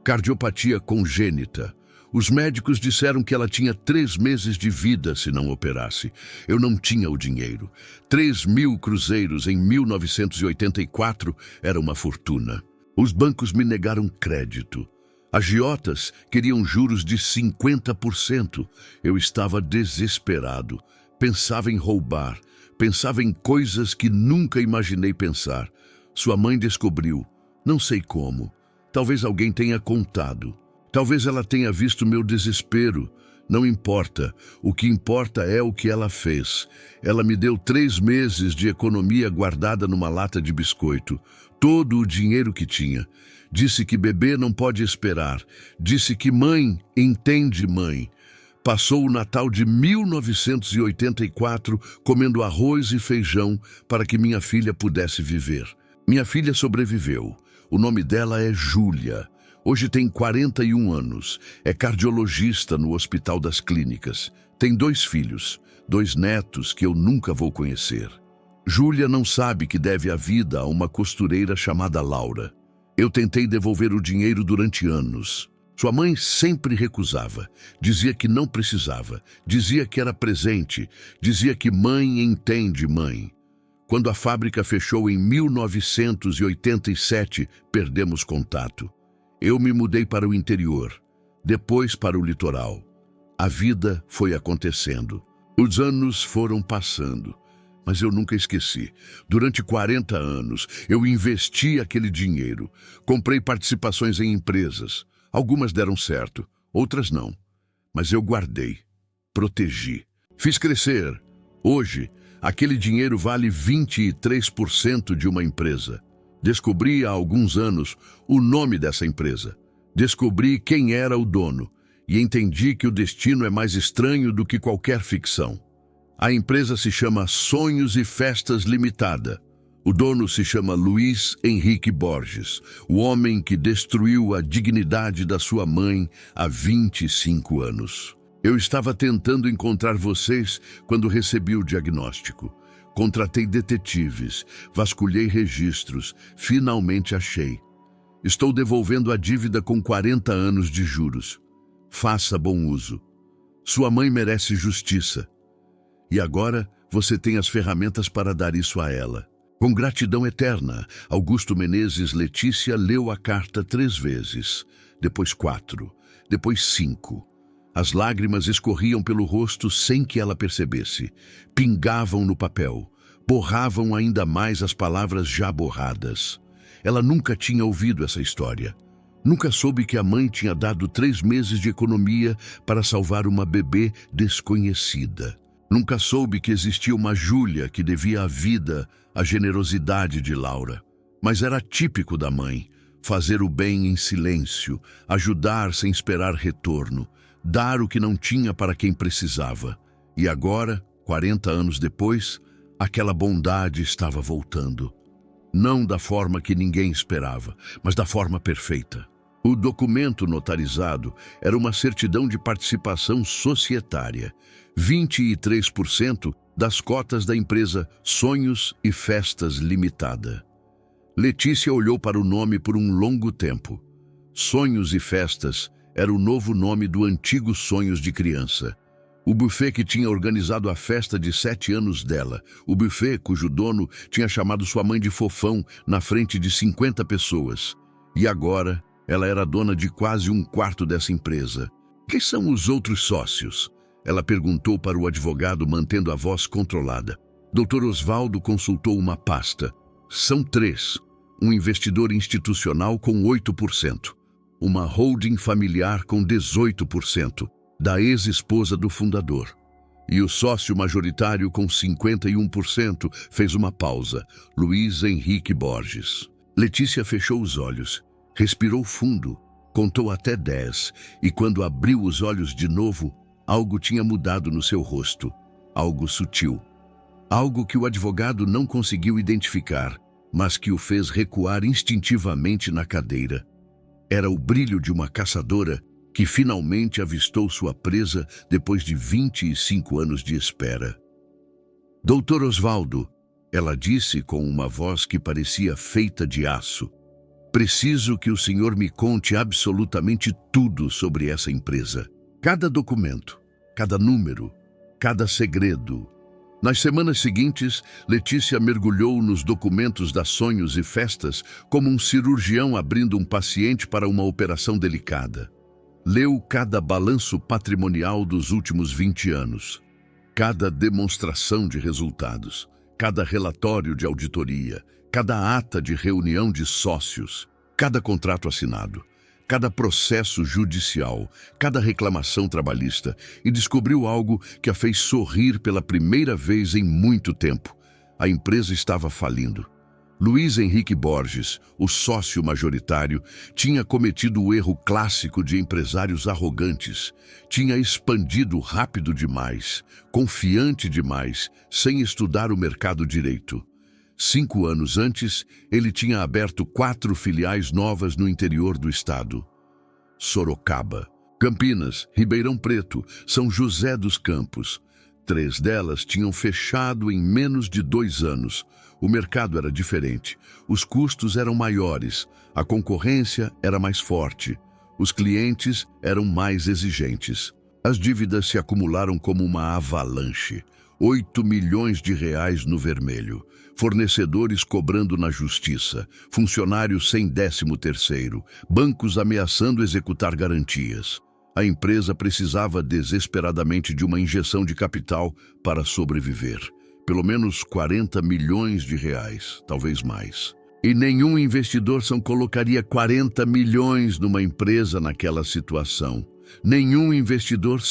Cardiopatia congênita. Os médicos disseram que ela tinha 3 meses de vida se não operasse. Eu não tinha o dinheiro. 3.000 cruzeiros em 1984 era uma fortuna. Os bancos me negaram crédito. Agiotas queriam juros de 50%. Eu estava desesperado. Pensava em roubar. Pensava em coisas que nunca imaginei pensar. Sua mãe descobriu. Não sei como. Talvez alguém tenha contado. Talvez ela tenha visto meu desespero. Não importa. O que importa é o que ela fez. Ela me deu 3 meses de economia guardada numa lata de biscoito. Todo o dinheiro que tinha. Disse que bebê não pode esperar. Disse que mãe entende mãe. Passou o Natal de 1984 comendo arroz e feijão para que minha filha pudesse viver. Minha filha sobreviveu. O nome dela é Júlia. Hoje tem 41 anos. É cardiologista no Hospital das Clínicas. Tem 2 filhos, 2 netos que eu nunca vou conhecer. Júlia não sabe que deve a vida a uma costureira chamada Laura. Eu tentei devolver o dinheiro durante anos. Sua mãe sempre recusava. Dizia que não precisava. Dizia que era presente. Dizia que mãe entende mãe. Quando a fábrica fechou em 1987, perdemos contato. Eu me mudei para o interior, depois para o litoral. A vida foi acontecendo. Os anos foram passando, mas eu nunca esqueci. Durante 40 anos, eu investi aquele dinheiro. Comprei participações em empresas. Algumas deram certo, outras não. Mas eu guardei, protegi, fiz crescer. Hoje, aquele dinheiro vale 23% de uma empresa. Descobri há alguns anos o nome dessa empresa. Descobri quem era o dono e entendi que o destino é mais estranho do que qualquer ficção. A empresa se chama Sonhos e Festas Limitada. O dono se chama Luiz Henrique Borges, o homem que destruiu a dignidade da sua mãe há 25 anos. Eu estava tentando encontrar vocês quando recebi o diagnóstico. Contratei detetives, vasculhei registros, finalmente achei. Estou devolvendo a dívida com 40 anos de juros. Faça bom uso. Sua mãe merece justiça. E agora você tem as ferramentas para dar isso a ela. Com gratidão eterna, Augusto Menezes Letícia leu a carta 3 vezes, depois 4, depois 5. As lágrimas escorriam pelo rosto sem que ela percebesse. Pingavam no papel, borravam ainda mais as palavras já borradas. Ela nunca tinha ouvido essa história. Nunca soube que a mãe tinha dado 3 meses de economia para salvar uma bebê desconhecida. Nunca soube que existia uma Júlia que devia a vida, a generosidade de Laura. Mas era típico da mãe, fazer o bem em silêncio, ajudar sem esperar retorno, dar o que não tinha para quem precisava. E agora, 40 anos depois, aquela bondade estava voltando. Não da forma que ninguém esperava, mas da forma perfeita. O documento notarizado era uma certidão de participação societária, 23% das cotas da empresa Sonhos e Festas Limitada. Letícia olhou para o nome por um longo tempo. Sonhos e Festas era o novo nome do antigo Sonhos de Criança. O buffet que tinha organizado a festa de 7 anos dela. O buffet cujo dono tinha chamado sua mãe de fofão na frente de 50 pessoas. E agora, ela era dona de quase 1/4 dessa empresa. Quem são os outros sócios? Ela perguntou para o advogado, mantendo a voz controlada. Dr. Osvaldo consultou uma pasta. São 3. Um investidor institucional com 8%. Uma holding familiar com 18%, da ex-esposa do fundador. E o sócio majoritário com 51% fez uma pausa, Luiz Henrique Borges. Letícia fechou os olhos, respirou fundo, contou até 10 e quando abriu os olhos de novo, algo tinha mudado no seu rosto, algo sutil. Algo que o advogado não conseguiu identificar, mas que o fez recuar instintivamente na cadeira. Era o brilho de uma caçadora que finalmente avistou sua presa depois de 25 anos de espera. Doutor Osvaldo, ela disse com uma voz que parecia feita de aço. Preciso que o senhor me conte absolutamente tudo sobre essa empresa. Cada documento, cada número, cada segredo. Nas semanas seguintes, Letícia mergulhou nos documentos da Sonhos e Festas como um cirurgião abrindo um paciente para uma operação delicada. Leu cada balanço patrimonial dos últimos 20 anos, cada demonstração de resultados, cada relatório de auditoria, cada ata de reunião de sócios, cada contrato assinado, cada processo judicial, cada reclamação trabalhista, e descobriu algo que a fez sorrir pela primeira vez em muito tempo. A empresa estava falindo. Luiz Henrique Borges, o sócio majoritário, tinha cometido o erro clássico de empresários arrogantes. Tinha expandido rápido demais, confiante demais, sem estudar o mercado direito. 5 anos antes, ele tinha aberto 4 filiais novas no interior do estado. Sorocaba, Campinas, Ribeirão Preto, São José dos Campos. 3 delas tinham fechado em menos de 2 anos. O mercado era diferente, os custos eram maiores, a concorrência era mais forte, os clientes eram mais exigentes. As dívidas se acumularam como uma avalanche. 8 milhões de reais no vermelho, fornecedores cobrando na justiça, funcionários sem 13º, bancos ameaçando executar garantias. A empresa precisava desesperadamente de uma injeção de capital para sobreviver. Pelo menos 40 milhões de reais, talvez mais. E nenhum investidor colocaria 40 milhões numa empresa naquela situação. Nenhum investidor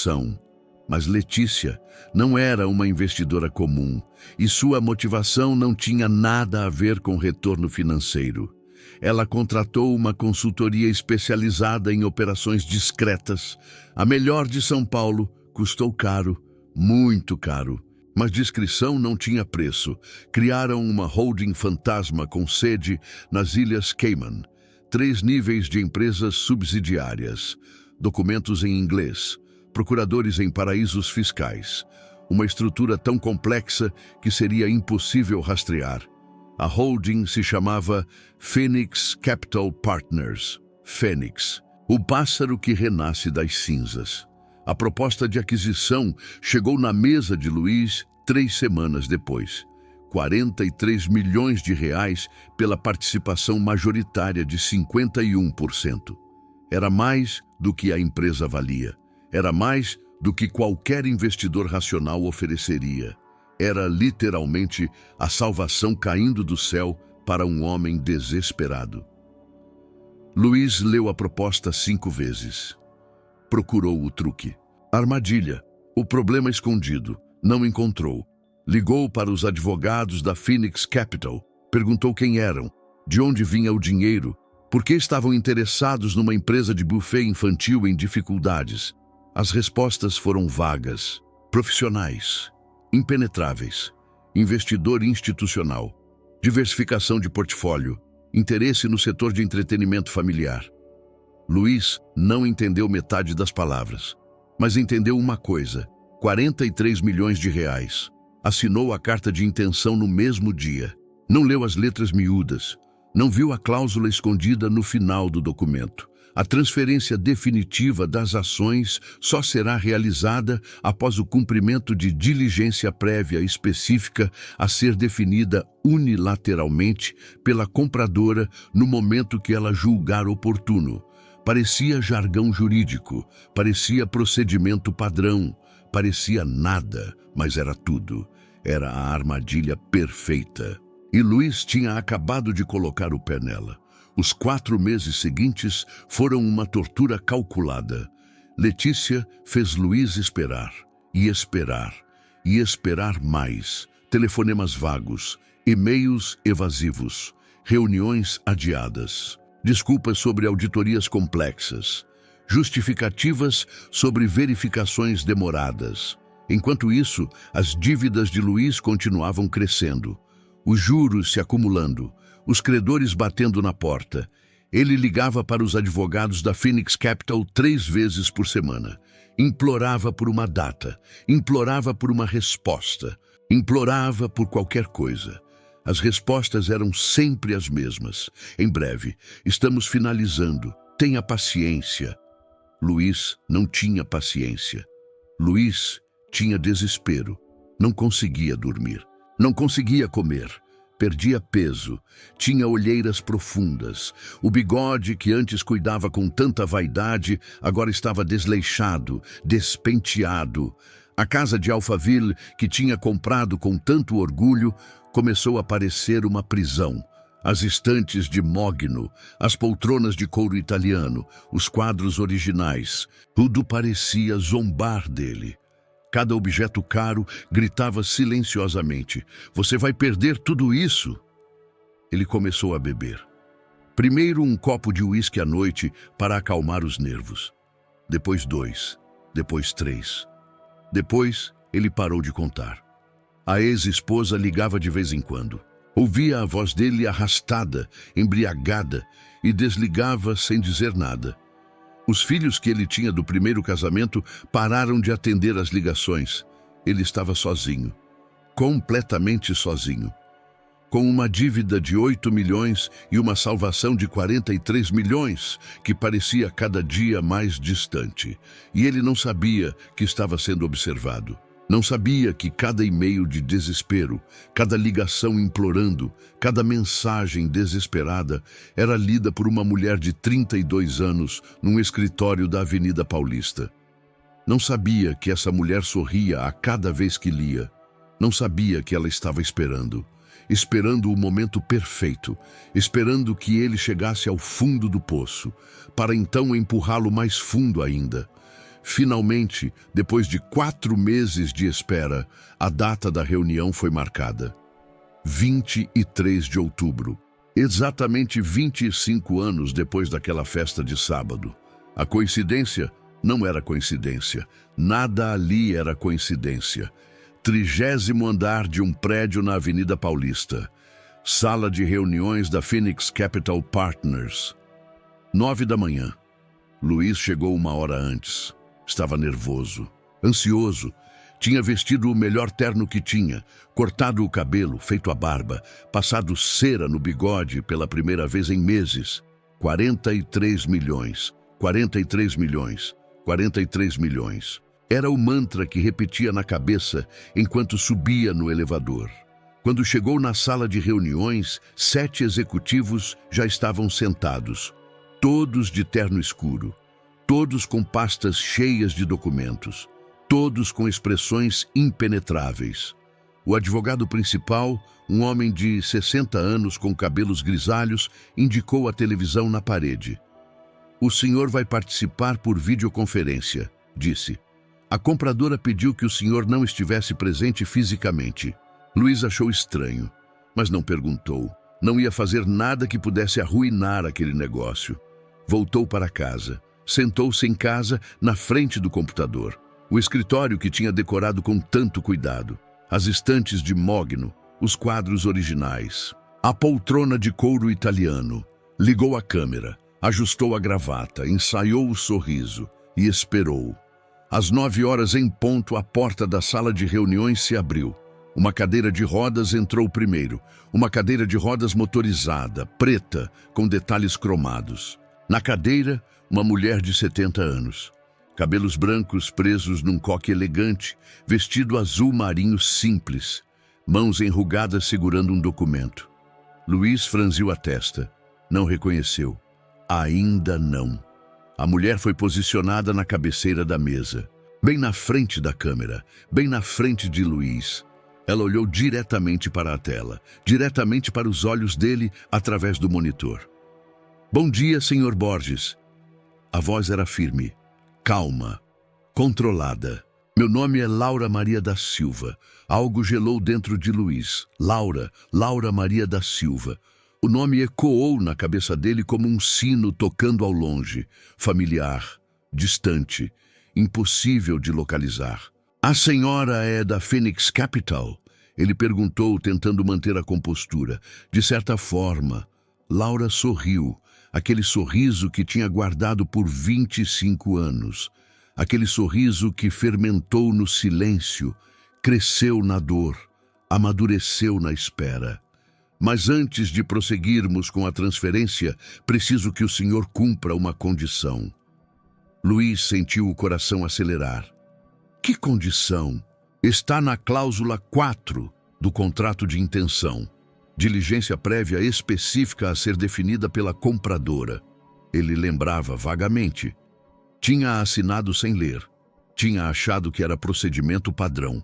Mas Letícia não era uma investidora comum e sua motivação não tinha nada a ver com retorno financeiro. Ela contratou uma consultoria especializada em operações discretas. A melhor de São Paulo, custou caro, muito caro. Mas discrição não tinha preço. Criaram uma holding fantasma com sede nas Ilhas Cayman. 3 níveis de empresas subsidiárias. Documentos em inglês. Procuradores em paraísos fiscais. Uma estrutura tão complexa que seria impossível rastrear. A holding se chamava Phoenix Capital Partners. Fênix, o pássaro que renasce das cinzas. A proposta de aquisição chegou na mesa de Luiz 3 semanas depois. 43 milhões de reais pela participação majoritária de 51%. Era mais do que a empresa valia. Era mais do que qualquer investidor racional ofereceria. Era literalmente a salvação caindo do céu para um homem desesperado. Luiz leu a proposta 5 vezes. Procurou o truque. Armadilha. O problema escondido. Não encontrou. Ligou para os advogados da Phoenix Capital. Perguntou quem eram, de onde vinha o dinheiro, por que estavam interessados numa empresa de buffet infantil em dificuldades. As respostas foram vagas, profissionais, impenetráveis, investidor institucional, diversificação de portfólio, interesse no setor de entretenimento familiar. Luiz não entendeu metade das palavras, mas entendeu uma coisa: 43 milhões de reais. Assinou a carta de intenção no mesmo dia. Não leu as letras miúdas. Não viu a cláusula escondida no final do documento. A transferência definitiva das ações só será realizada após o cumprimento de diligência prévia específica a ser definida unilateralmente pela compradora no momento que ela julgar oportuno. Parecia jargão jurídico, parecia procedimento padrão, Parecia nada, mas era tudo. Era a armadilha perfeita. E Luiz tinha acabado de colocar o pé nela. Os 4 meses seguintes foram uma tortura calculada. Letícia fez Luiz esperar, e esperar, e esperar mais. Telefonemas vagos, e-mails evasivos, reuniões adiadas, desculpas sobre auditorias complexas, justificativas sobre verificações demoradas. Enquanto isso, as dívidas de Luiz continuavam crescendo, os juros se acumulando, os credores batendo na porta. Ele ligava para os advogados da Phoenix Capital 3 vezes por semana. Implorava por uma data, implorava por uma resposta, implorava por qualquer coisa. As respostas eram sempre as mesmas. Em breve, estamos finalizando. Tenha paciência. Luiz não tinha paciência. Luiz tinha desespero. Não conseguia dormir. Não conseguia comer. Perdia peso, tinha olheiras profundas. O bigode que antes cuidava com tanta vaidade, agora estava desleixado, despenteado. A casa de Alphaville, que tinha comprado com tanto orgulho, começou a parecer uma prisão. As estantes de mogno, as poltronas de couro italiano, os quadros originais, tudo parecia zombar dele. Cada objeto caro gritava silenciosamente: "Você vai perder tudo isso!" Ele começou a beber. Primeiro 1 copo de uísque à noite para acalmar os nervos. Depois 2, depois 3. Depois, ele parou de contar. A ex-esposa ligava de vez em quando. Ouvia a voz dele arrastada, embriagada, e desligava sem dizer nada. Os filhos que ele tinha do primeiro casamento pararam de atender as ligações. Ele estava sozinho, completamente sozinho. Com uma dívida de 8 milhões e uma salvação de 43 milhões, que parecia cada dia mais distante. E ele não sabia que estava sendo observado. Não sabia que cada e-mail de desespero, cada ligação implorando, cada mensagem desesperada era lida por uma mulher de 32 anos num escritório da Avenida Paulista. Não sabia que essa mulher sorria a cada vez que lia. Não sabia que ela estava esperando o momento perfeito, esperando que ele chegasse ao fundo do poço, para então empurrá-lo mais fundo ainda. Finalmente, depois de 4 meses de espera, a data da reunião foi marcada. 23 de outubro, exatamente 25 anos depois daquela festa de sábado. A coincidência não era coincidência. Nada ali era coincidência. 30º andar de um prédio na Avenida Paulista. Sala de reuniões da Phoenix Capital Partners. 9 da manhã. Luiz chegou 1 hora antes. Estava nervoso, ansioso. Tinha vestido o melhor terno que tinha, cortado o cabelo, feito a barba, passado cera no bigode pela primeira vez em meses. 43 milhões, 43 milhões, 43 milhões. Era o mantra que repetia na cabeça enquanto subia no elevador. Quando chegou na sala de reuniões, 7 executivos já estavam sentados, todos de terno escuro. Todos com pastas cheias de documentos, todos com expressões impenetráveis. O advogado principal, um homem de 60 anos com cabelos grisalhos, indicou a televisão na parede. "O senhor vai participar por videoconferência", disse. A compradora pediu que o senhor não estivesse presente fisicamente. Luiz achou estranho, mas não perguntou. Não ia fazer nada que pudesse arruinar aquele negócio. Voltou para casa. Sentou-se em casa, na frente do computador. O escritório que tinha decorado com tanto cuidado. As estantes de mogno, os quadros originais. A poltrona de couro italiano. Ligou a câmera, ajustou a gravata, ensaiou o sorriso e esperou. Às 9 horas em ponto, a porta da sala de reuniões se abriu. Uma cadeira de rodas entrou primeiro. Uma cadeira de rodas motorizada, preta, com detalhes cromados. Na cadeira, uma mulher de 70 anos. Cabelos brancos presos num coque elegante, vestido azul marinho simples, mãos enrugadas segurando um documento. Luiz franziu a testa. Não reconheceu. Ainda não. A mulher foi posicionada na cabeceira da mesa. bem na frente da câmera, bem na frente de Luiz. Ela olhou diretamente para a tela, diretamente para os olhos dele através do monitor. Bom dia, Sr. Borges. A voz era firme, calma, controlada. Meu nome é Laura Maria da Silva. Algo gelou dentro de Luiz. Laura Maria da Silva. O nome ecoou na cabeça dele como um sino tocando ao longe, familiar, distante, impossível de localizar. A senhora é da Phoenix Capital? Ele perguntou, tentando manter a compostura. De certa forma, Laura sorriu, aquele sorriso que tinha guardado por 25 anos. Aquele sorriso que fermentou no silêncio, cresceu na dor, amadureceu na espera. Mas antes de prosseguirmos com a transferência, preciso que o senhor cumpra uma condição. Luiz sentiu o coração acelerar. Que condição? Está na cláusula 4 do contrato de intenção. Diligência prévia específica a ser definida pela compradora. Ele lembrava vagamente. Tinha assinado sem ler. Tinha achado que era procedimento padrão.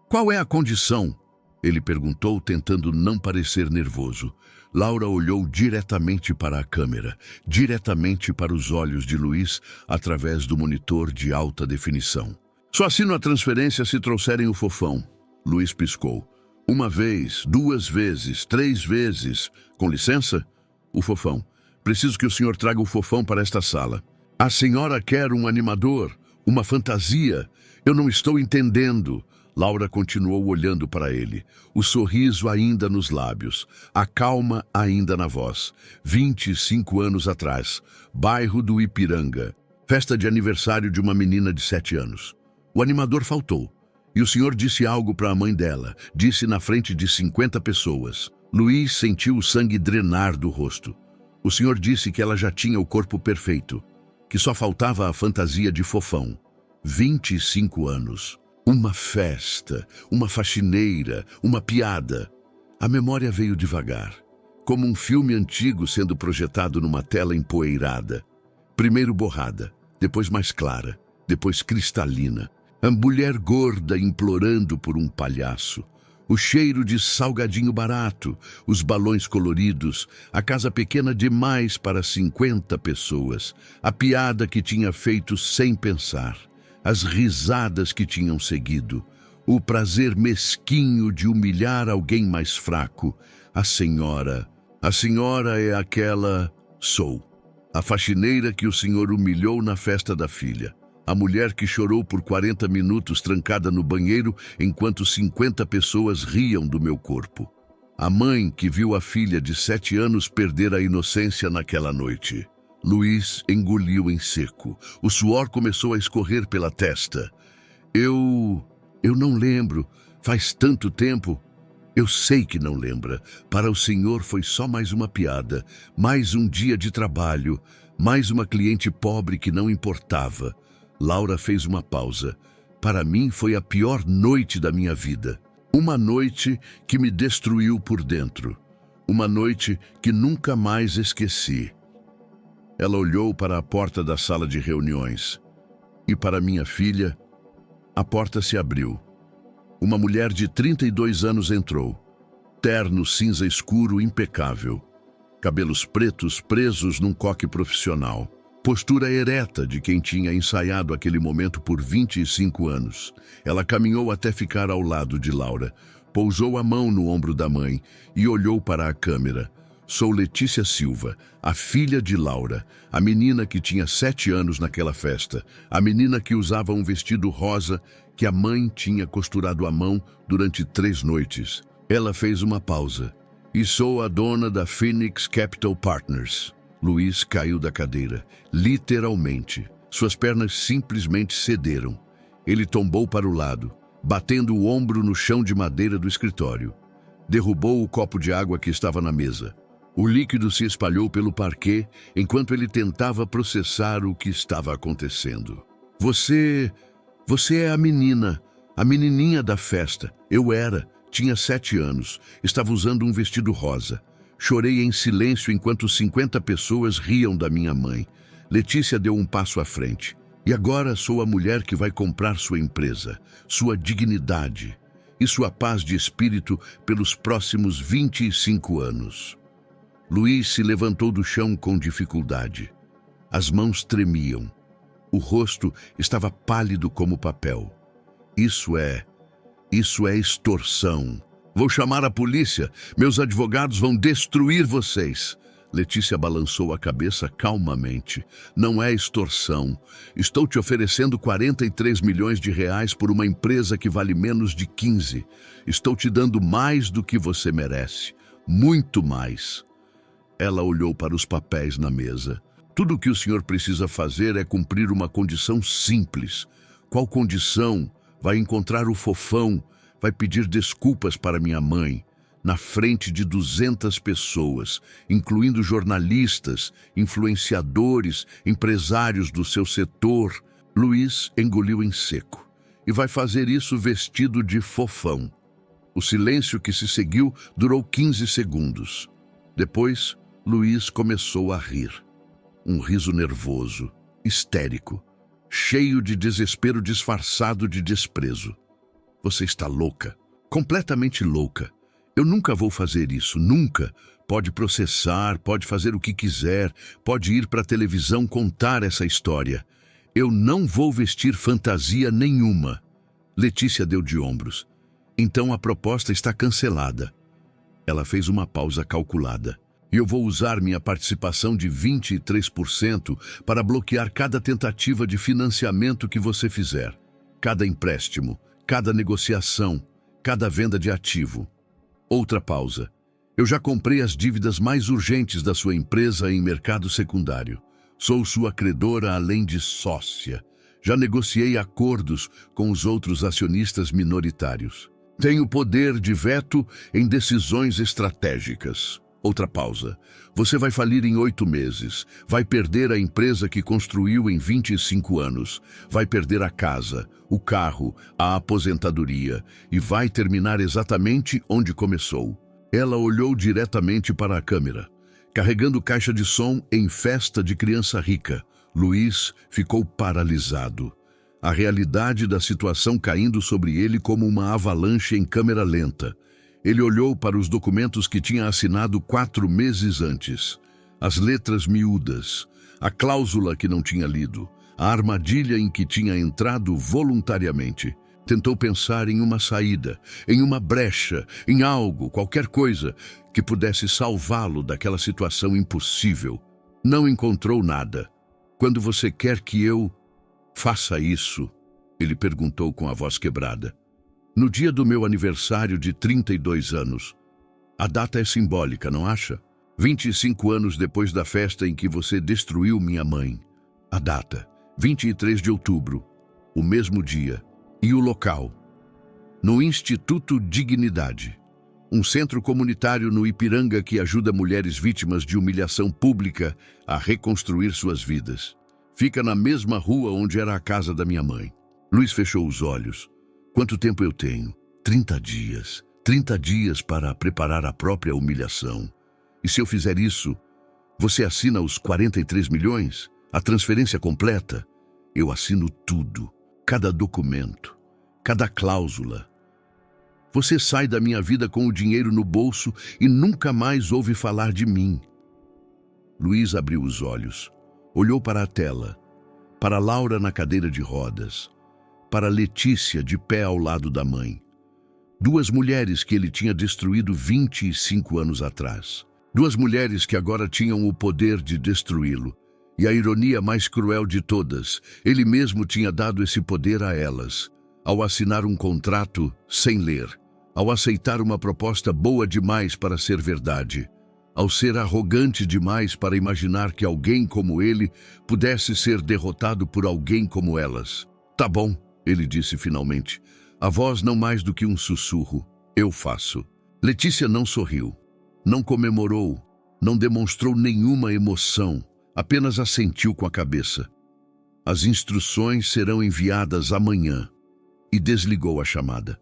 Qual é a condição? Ele perguntou, tentando não parecer nervoso. Laura olhou diretamente para a câmera, diretamente para os olhos de Luiz, através do monitor de alta definição. Só assino a transferência se trouxerem o fofão. Luiz piscou. Uma vez, 2 vezes, 3 vezes. Com licença? O fofão. Preciso que o senhor traga o fofão para esta sala. A senhora quer um animador? Uma fantasia? Eu não estou entendendo. Laura continuou olhando para ele, o sorriso ainda nos lábios, a calma ainda na voz. 25 anos atrás, bairro do Ipiranga, festa de aniversário de uma menina de 7 anos. O animador faltou, e o senhor disse algo para a mãe dela, disse na frente de 50 pessoas. Luiz sentiu o sangue drenar do rosto. O senhor disse que ela já tinha o corpo perfeito, que só faltava a fantasia de fofão. 25 anos. Uma festa, uma faxineira, uma piada. A memória veio devagar, como um filme antigo sendo projetado numa tela empoeirada. Primeiro borrada, depois mais clara, depois cristalina. A mulher gorda implorando por um palhaço. O cheiro de salgadinho barato, os balões coloridos, a casa pequena demais para 50 pessoas. A piada que tinha feito sem pensar. As risadas que tinham seguido, o prazer mesquinho de humilhar alguém mais fraco. A senhora é aquela... Sou. A faxineira que o senhor humilhou na festa da filha. A mulher que chorou por 40 minutos trancada no banheiro enquanto 50 pessoas riam do meu corpo. A mãe que viu a filha de 7 anos perder a inocência naquela noite. Luiz engoliu em seco. O suor começou a escorrer pela testa. Eu não lembro. Faz tanto tempo. Eu sei que não lembra. Para o senhor foi só mais uma piada, mais um dia de trabalho, mais uma cliente pobre que não importava. Laura fez uma pausa. Para mim foi a pior noite da minha vida. Uma noite que me destruiu por dentro. Uma noite que nunca mais esqueci. Ela olhou para a porta da sala de reuniões. E para minha filha, a porta se abriu. Uma mulher de 32 anos entrou. Terno cinza escuro impecável. Cabelos pretos presos num coque profissional. Postura ereta de quem tinha ensaiado aquele momento por 25 anos. Ela caminhou até ficar ao lado de Laura. Pousou a mão no ombro da mãe e olhou para a câmera. Sou Letícia Silva, a filha de Laura, a menina que tinha 7 anos naquela festa, a menina que usava um vestido rosa que a mãe tinha costurado à mão durante 3 noites. Ela fez uma pausa. E sou a dona da Phoenix Capital Partners. Luiz caiu da cadeira, literalmente. Suas pernas simplesmente cederam. Ele tombou para o lado, batendo o ombro no chão de madeira do escritório. Derrubou o copo de água que estava na mesa. O líquido se espalhou pelo parquet enquanto ele tentava processar o que estava acontecendo. Você é a menininha da festa. Eu era, tinha 7 anos, estava usando um vestido rosa. Chorei em silêncio enquanto 50 pessoas riam da minha mãe. Letícia deu um passo à frente. E agora sou a mulher que vai comprar sua empresa, sua dignidade e sua paz de espírito pelos próximos 25 anos. Luiz se levantou do chão com dificuldade. As mãos tremiam. O rosto estava pálido como papel. Isso é extorsão. Vou chamar a polícia. Meus advogados vão destruir vocês. Letícia balançou a cabeça calmamente. Não é extorsão. Estou te oferecendo 43 milhões de reais por uma empresa que vale menos de 15. Estou te dando mais do que você merece. Muito mais. Ela olhou para os papéis na mesa. Tudo o que o senhor precisa fazer é cumprir uma condição simples. Qual condição? Vai encontrar o fofão, vai pedir desculpas para minha mãe, na frente de 200 pessoas, incluindo jornalistas, influenciadores, empresários do seu setor. Luiz engoliu em seco. E vai fazer isso vestido de fofão. O silêncio que se seguiu durou 15 segundos. Depois, Luiz começou a rir. Um riso nervoso, histérico, cheio de desespero disfarçado de desprezo. Você está louca, completamente louca. Eu nunca vou fazer isso, nunca. Pode processar, pode fazer o que quiser, pode ir para a televisão contar essa história. Eu não vou vestir fantasia nenhuma. Letícia deu de ombros. Então a proposta está cancelada. Ela fez uma pausa calculada. E eu vou usar minha participação de 23% para bloquear cada tentativa de financiamento que você fizer. Cada empréstimo, cada negociação, cada venda de ativo. Outra pausa. Eu já comprei as dívidas mais urgentes da sua empresa em mercado secundário. Sou sua credora além de sócia. Já negociei acordos com os outros acionistas minoritários. Tenho poder de veto em decisões estratégicas. Outra pausa. Você vai falir em 8 meses. Vai perder a empresa que construiu em 25 anos. Vai perder a casa, o carro, a aposentadoria. E vai terminar exatamente onde começou. Ela olhou diretamente para a câmera, carregando caixa de som em festa de criança rica. Luiz ficou paralisado. A realidade da situação caindo sobre ele como uma avalanche em câmera lenta. Ele olhou para os documentos que tinha assinado 4 meses antes. As letras miúdas, a cláusula que não tinha lido, a armadilha em que tinha entrado voluntariamente. Tentou pensar em uma saída, em uma brecha, em algo, qualquer coisa, que pudesse salvá-lo daquela situação impossível. Não encontrou nada. Quando você quer que eu faça isso? Ele perguntou com a voz quebrada. No dia do meu aniversário de 32 anos. A data é simbólica, não acha? 25 anos depois da festa em que você destruiu minha mãe. A data, 23 de outubro, o mesmo dia. E o local? No Instituto Dignidade, um centro comunitário no Ipiranga que ajuda mulheres vítimas de humilhação pública a reconstruir suas vidas. Fica na mesma rua onde era a casa da minha mãe. Luiz fechou os olhos. Quanto tempo eu tenho? 30 dias. 30 dias para preparar a própria humilhação. E se eu fizer isso, você assina os 43 milhões? A transferência completa? Eu assino tudo. Cada documento. Cada cláusula. Você sai da minha vida com o dinheiro no bolso e nunca mais ouve falar de mim. Luiz abriu os olhos. Olhou para a tela. Para Laura na cadeira de rodas. Para Letícia de pé ao lado da mãe. 2 mulheres que ele tinha destruído 25 anos atrás. 2 mulheres que agora tinham o poder de destruí-lo. E a ironia mais cruel de todas, ele mesmo tinha dado esse poder a elas, ao assinar um contrato sem ler, ao aceitar uma proposta boa demais para ser verdade, ao ser arrogante demais para imaginar que alguém como ele pudesse ser derrotado por alguém como elas. Tá bom. Ele disse finalmente, a voz não mais do que um sussurro. Eu faço. Letícia não sorriu, não comemorou, não demonstrou nenhuma emoção, apenas assentiu com a cabeça. As instruções serão enviadas amanhã. E desligou a chamada.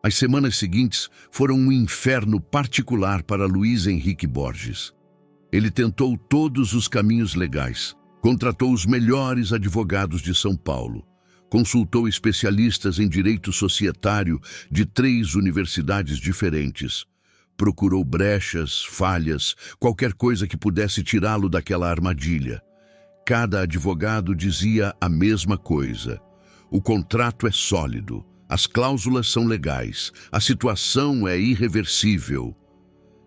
As semanas seguintes foram um inferno particular para Luiz Henrique Borges. Ele tentou todos os caminhos legais. Contratou os melhores advogados de São Paulo. Consultou especialistas em direito societário de 3 universidades diferentes. Procurou brechas, falhas, qualquer coisa que pudesse tirá-lo daquela armadilha. Cada advogado dizia a mesma coisa. O contrato é sólido, as cláusulas são legais, a situação é irreversível.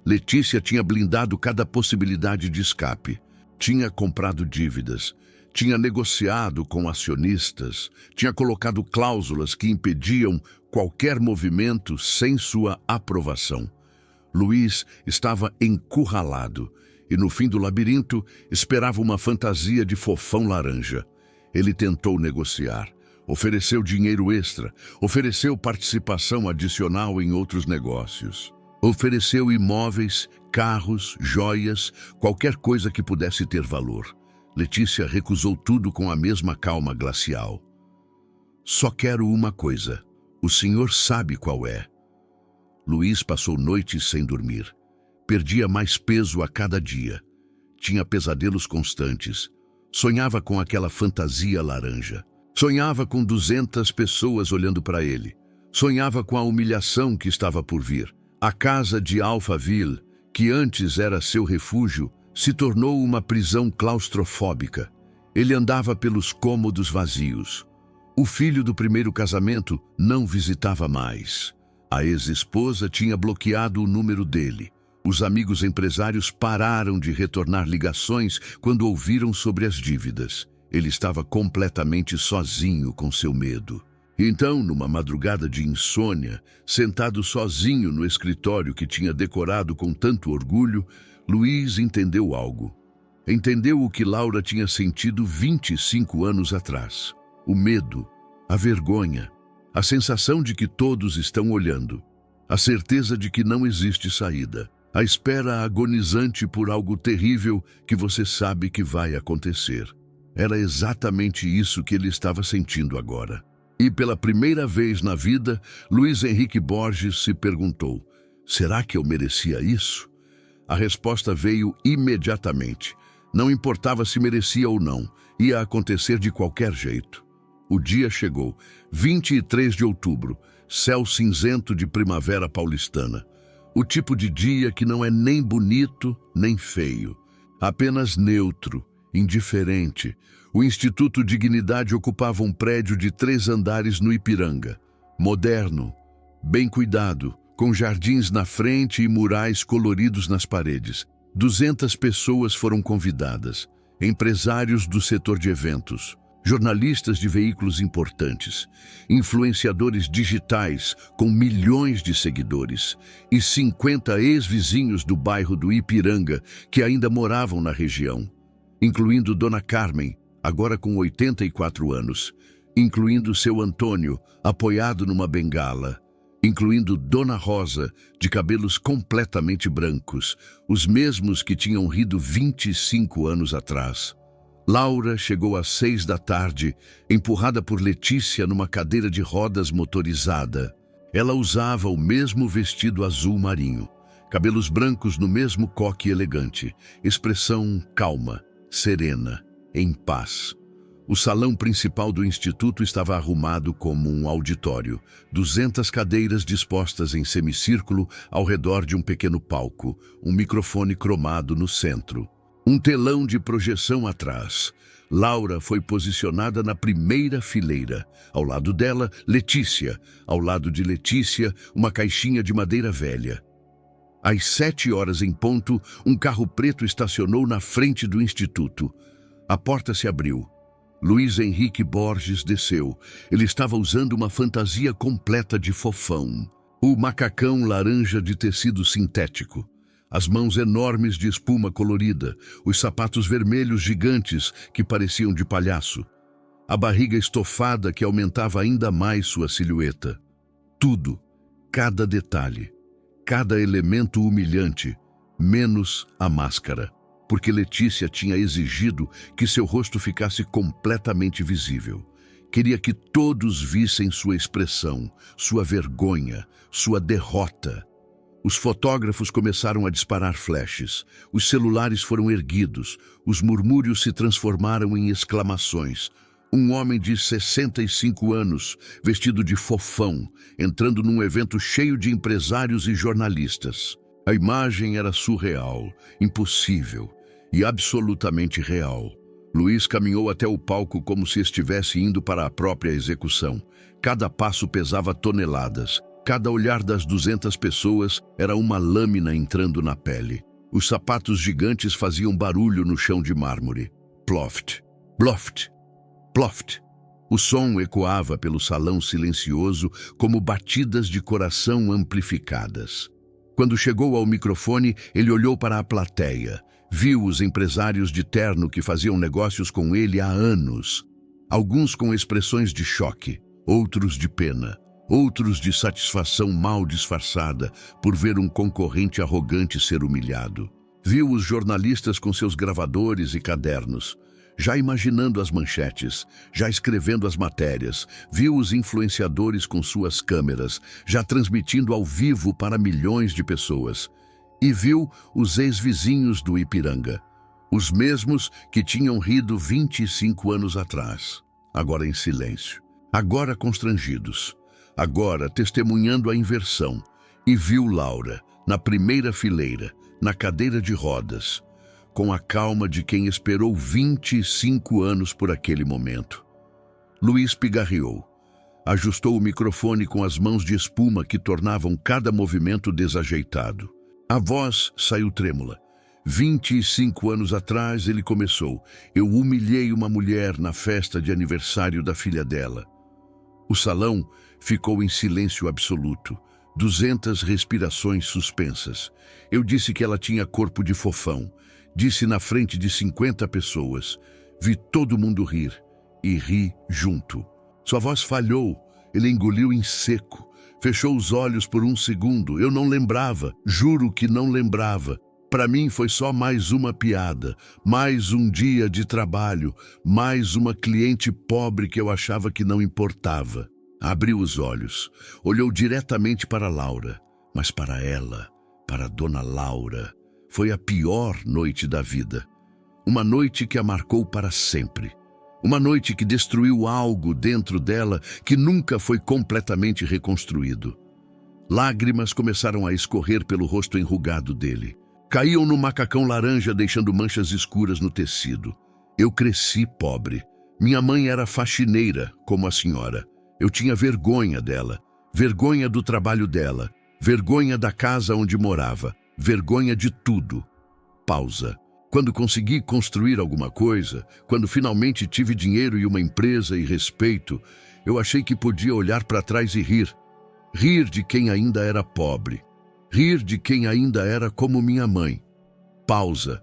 Letícia tinha blindado cada possibilidade de escape. Tinha comprado dívidas, tinha negociado com acionistas, tinha colocado cláusulas que impediam qualquer movimento sem sua aprovação. Luiz estava encurralado e, no fim do labirinto, esperava uma fantasia de fofão laranja. Ele tentou negociar, ofereceu dinheiro extra, ofereceu participação adicional em outros negócios. Ofereceu imóveis, carros, joias, qualquer coisa que pudesse ter valor. Letícia recusou tudo com a mesma calma glacial. Só quero uma coisa. O senhor sabe qual é. Luiz passou noites sem dormir. Perdia mais peso a cada dia. Tinha pesadelos constantes. Sonhava com aquela fantasia laranja. Sonhava com 200 pessoas olhando para ele. Sonhava com a humilhação que estava por vir. A casa de Alphaville, que antes era seu refúgio, se tornou uma prisão claustrofóbica. Ele andava pelos cômodos vazios. O filho do primeiro casamento não visitava mais. A ex-esposa tinha bloqueado o número dele. Os amigos empresários pararam de retornar ligações quando ouviram sobre as dívidas. Ele estava completamente sozinho com seu medo. Então, numa madrugada de insônia, sentado sozinho no escritório que tinha decorado com tanto orgulho, Luiz entendeu algo. Entendeu o que Laura tinha sentido 25 anos atrás. O medo, a vergonha, a sensação de que todos estão olhando, a certeza de que não existe saída, a espera agonizante por algo terrível que você sabe que vai acontecer. Era exatamente isso que ele estava sentindo agora. E pela primeira vez na vida, Luiz Henrique Borges se perguntou: será que eu merecia isso? A resposta veio imediatamente. Não importava se merecia ou não, ia acontecer de qualquer jeito. O dia chegou, 23 de outubro, céu cinzento de primavera paulistana. O tipo de dia que não é nem bonito nem feio, apenas neutro, indiferente. O Instituto Dignidade ocupava um prédio de 3 andares no Ipiranga. Moderno, bem cuidado, com jardins na frente e murais coloridos nas paredes. 200 pessoas foram convidadas, empresários do setor de eventos, jornalistas de veículos importantes, influenciadores digitais com milhões de seguidores e 50 ex-vizinhos do bairro do Ipiranga que ainda moravam na região, incluindo Dona Carmen, agora com 84 anos, incluindo seu Antônio, apoiado numa bengala, incluindo Dona Rosa, de cabelos completamente brancos, os mesmos que tinham rido 25 anos atrás. Laura chegou às 6 da tarde, empurrada por Letícia numa cadeira de rodas motorizada. Ela usava o mesmo vestido azul marinho, cabelos brancos no mesmo coque elegante, expressão calma, serena, em paz. O salão principal do instituto estava arrumado como um auditório, 200 cadeiras dispostas em semicírculo ao redor de um pequeno palco, um microfone cromado no centro. Um telão de projeção atrás. Laura foi posicionada na primeira fileira. Ao lado dela, Letícia. Ao lado de Letícia, uma caixinha de madeira velha. Às 7 horas em ponto, um carro preto estacionou na frente do instituto. A porta se abriu. Luiz Henrique Borges desceu. Ele estava usando uma fantasia completa de fofão. O macacão laranja de tecido sintético. As mãos enormes de espuma colorida, os sapatos vermelhos gigantes que pareciam de palhaço, a barriga estofada que aumentava ainda mais sua silhueta. Tudo, cada detalhe, cada elemento humilhante, menos a máscara, porque Letícia tinha exigido que seu rosto ficasse completamente visível. Queria que todos vissem sua expressão, sua vergonha, sua derrota. Os fotógrafos começaram a disparar flashes, os celulares foram erguidos, os murmúrios se transformaram em exclamações. Um homem de 65 anos, vestido de fofão, entrando num evento cheio de empresários e jornalistas. A imagem era surreal, impossível e absolutamente real. Luiz caminhou até o palco como se estivesse indo para a própria execução. Cada passo pesava toneladas. Cada olhar das 200 pessoas era uma lâmina entrando na pele. Os sapatos gigantes faziam barulho no chão de mármore. Ploft, ploft, ploft. O som ecoava pelo salão silencioso como batidas de coração amplificadas. Quando chegou ao microfone, ele olhou para a plateia. Viu os empresários de terno que faziam negócios com ele há anos. Alguns com expressões de choque, outros de pena. Outros de satisfação mal disfarçada por ver um concorrente arrogante ser humilhado. Viu os jornalistas com seus gravadores e cadernos, já imaginando as manchetes, já escrevendo as matérias. Viu os influenciadores com suas câmeras, já transmitindo ao vivo para milhões de pessoas. E viu os ex-vizinhos do Ipiranga, os mesmos que tinham rido 25 anos atrás, agora em silêncio, agora constrangidos. Agora testemunhando a inversão, e viu Laura, na primeira fileira, na cadeira de rodas, com a calma de quem esperou 25 anos por aquele momento. Luiz pigarreou, ajustou o microfone com as mãos de espuma que tornavam cada movimento desajeitado. A voz saiu trêmula. 25 anos atrás ele começou. Eu humilhei uma mulher na festa de aniversário da filha dela. O salão ficou em silêncio absoluto, 200 respirações suspensas. Eu disse que ela tinha corpo de fofão. Disse na frente de 50 pessoas. Vi todo mundo rir e ri junto. Sua voz falhou. Ele engoliu em seco. Fechou os olhos por um segundo. Eu não lembrava. Juro que não lembrava. Para mim foi só mais uma piada, mais um dia de trabalho, mais uma cliente pobre que eu achava que não importava. Abriu os olhos, olhou diretamente para Laura, mas para ela, para Dona Laura, foi a pior noite da vida. Uma noite que a marcou para sempre. Uma noite que destruiu algo dentro dela que nunca foi completamente reconstruído. Lágrimas começaram a escorrer pelo rosto enrugado dele. Caíam no macacão laranja, deixando manchas escuras no tecido. Eu cresci pobre. Minha mãe era faxineira, como a senhora. Eu tinha vergonha dela, vergonha do trabalho dela, vergonha da casa onde morava, vergonha de tudo. Pausa. Quando consegui construir alguma coisa, quando finalmente tive dinheiro e uma empresa e respeito, eu achei que podia olhar para trás e rir. Rir de quem ainda era pobre. Rir de quem ainda era como minha mãe. Pausa.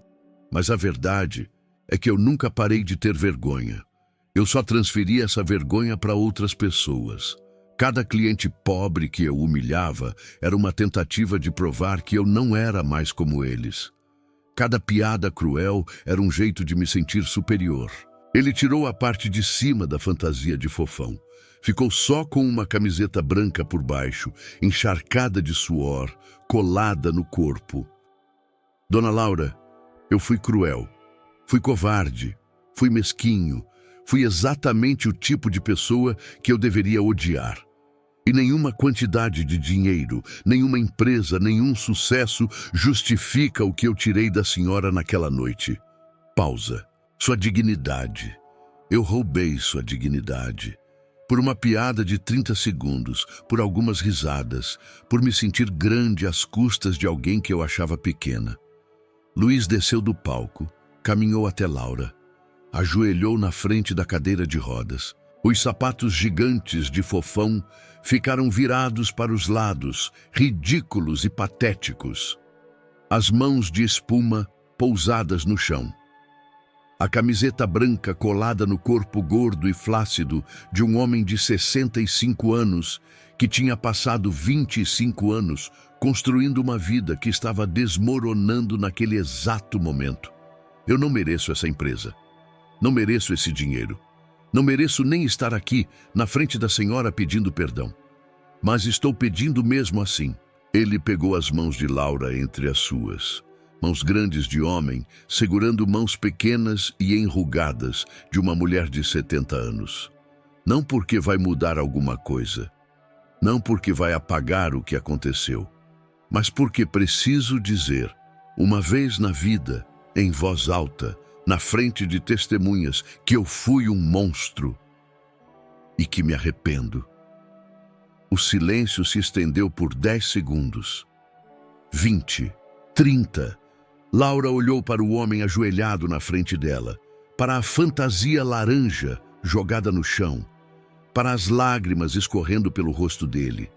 Mas a verdade é que eu nunca parei de ter vergonha. Eu só transferi essa vergonha para outras pessoas. Cada cliente pobre que eu humilhava era uma tentativa de provar que eu não era mais como eles. Cada piada cruel era um jeito de me sentir superior. Ele tirou a parte de cima da fantasia de fofão. Ficou só com uma camiseta branca por baixo, encharcada de suor, colada no corpo. Dona Laura, eu fui cruel, fui covarde, fui mesquinho, fui exatamente o tipo de pessoa que eu deveria odiar. E nenhuma quantidade de dinheiro, nenhuma empresa, nenhum sucesso justifica o que eu tirei da senhora naquela noite. Pausa. Sua dignidade. Eu roubei sua dignidade. Por uma piada de 30 segundos, por algumas risadas, por me sentir grande às custas de alguém que eu achava pequena. Luiz desceu do palco, caminhou até Laura, ajoelhou na frente da cadeira de rodas. Os sapatos gigantes de fofão ficaram virados para os lados, ridículos e patéticos. As mãos de espuma pousadas no chão. A camiseta branca colada no corpo gordo e flácido de um homem de 65 anos que tinha passado 25 anos construindo uma vida que estava desmoronando naquele exato momento. Eu não mereço essa empresa. Não mereço esse dinheiro. Não mereço nem estar aqui, na frente da senhora, pedindo perdão. Mas estou pedindo mesmo assim. Ele pegou as mãos de Laura entre as suas, mãos grandes de homem, segurando mãos pequenas e enrugadas de uma mulher de 70 anos. Não porque vai mudar alguma coisa, não porque vai apagar o que aconteceu, mas porque preciso dizer, uma vez na vida, em voz alta, na frente de testemunhas, que eu fui um monstro e que me arrependo. O silêncio se estendeu por 10 segundos. 20, 30. Laura olhou para o homem ajoelhado na frente dela, para a fantasia laranja jogada no chão, para as lágrimas escorrendo pelo rosto dele.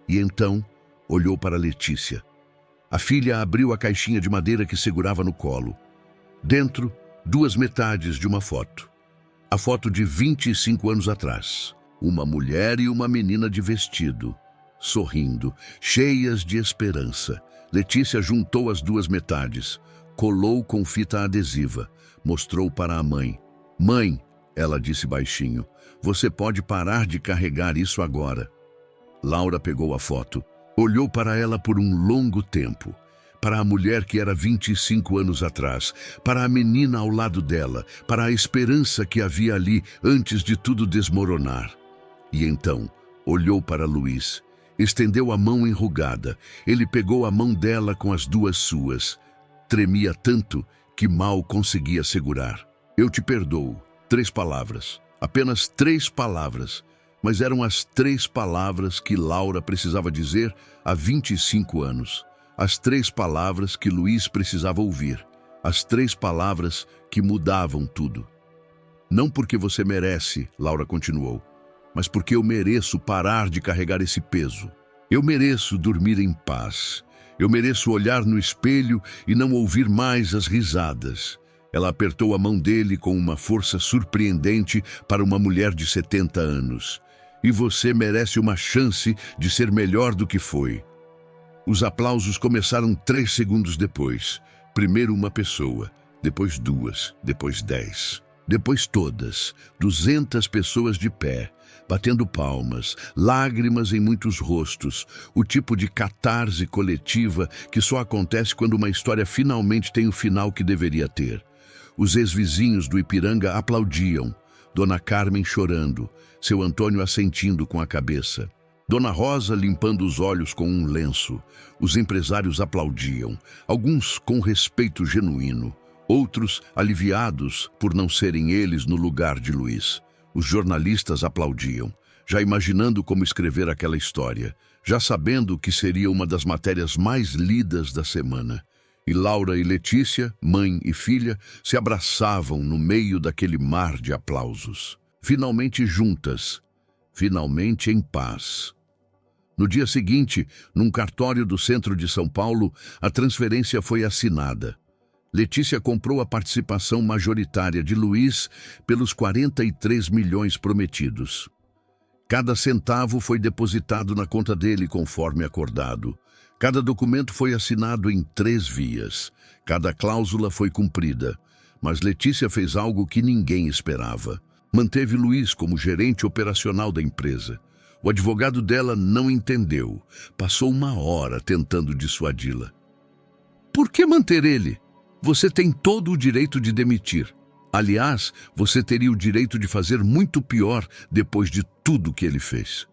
E então olhou para Letícia. A filha abriu a caixinha de madeira que segurava no colo. Dentro, 2 metades de uma foto. A foto de 25 anos atrás. Uma mulher e uma menina de vestido, sorrindo, cheias de esperança. Letícia juntou as 2 metades, colou com fita adesiva, mostrou para a mãe. Mãe, ela disse baixinho, você pode parar de carregar isso agora. Laura pegou a foto, olhou para ela por um longo tempo. Para a mulher que era 25 anos atrás, para a menina ao lado dela, para a esperança que havia ali antes de tudo desmoronar. E então, olhou para Luiz, estendeu a mão enrugada. Ele pegou a mão dela com as 2 suas. Tremia tanto que mal conseguia segurar. Eu te perdoo. 3 palavras. Apenas 3 palavras. Mas eram as 3 palavras que Laura precisava dizer há 25 anos. As 3 palavras que Luiz precisava ouvir. As 3 palavras que mudavam tudo. Não porque você merece, Laura continuou, mas porque eu mereço parar de carregar esse peso. Eu mereço dormir em paz. Eu mereço olhar no espelho e não ouvir mais as risadas. Ela apertou a mão dele com uma força surpreendente para uma mulher de 70 anos. E você merece uma chance de ser melhor do que foi. Os aplausos começaram 3 segundos depois. Primeiro uma pessoa, depois 2, depois 10. Depois todas, 200 pessoas de pé, batendo palmas, lágrimas em muitos rostos, o tipo de catarse coletiva que só acontece quando uma história finalmente tem o final que deveria ter. Os ex-vizinhos do Ipiranga aplaudiam, Dona Carmen chorando, seu Antônio assentindo com a cabeça. Dona Rosa limpando os olhos com um lenço. Os empresários aplaudiam, alguns com respeito genuíno, outros aliviados por não serem eles no lugar de Luiz. Os jornalistas aplaudiam, já imaginando como escrever aquela história, já sabendo que seria uma das matérias mais lidas da semana. E Laura e Letícia, mãe e filha, se abraçavam no meio daquele mar de aplausos. Finalmente juntas, finalmente em paz. No dia seguinte, num cartório do centro de São Paulo, a transferência foi assinada. Letícia comprou a participação majoritária de Luiz pelos 43 milhões prometidos. Cada centavo foi depositado na conta dele conforme acordado. Cada documento foi assinado em 3 vias. Cada cláusula foi cumprida. Mas Letícia fez algo que ninguém esperava. Manteve Luiz como gerente operacional da empresa. O advogado dela não entendeu. Passou 1 hora tentando dissuadi-la. Por que manter ele? Você tem todo o direito de demitir. Aliás, você teria o direito de fazer muito pior depois de tudo que ele fez.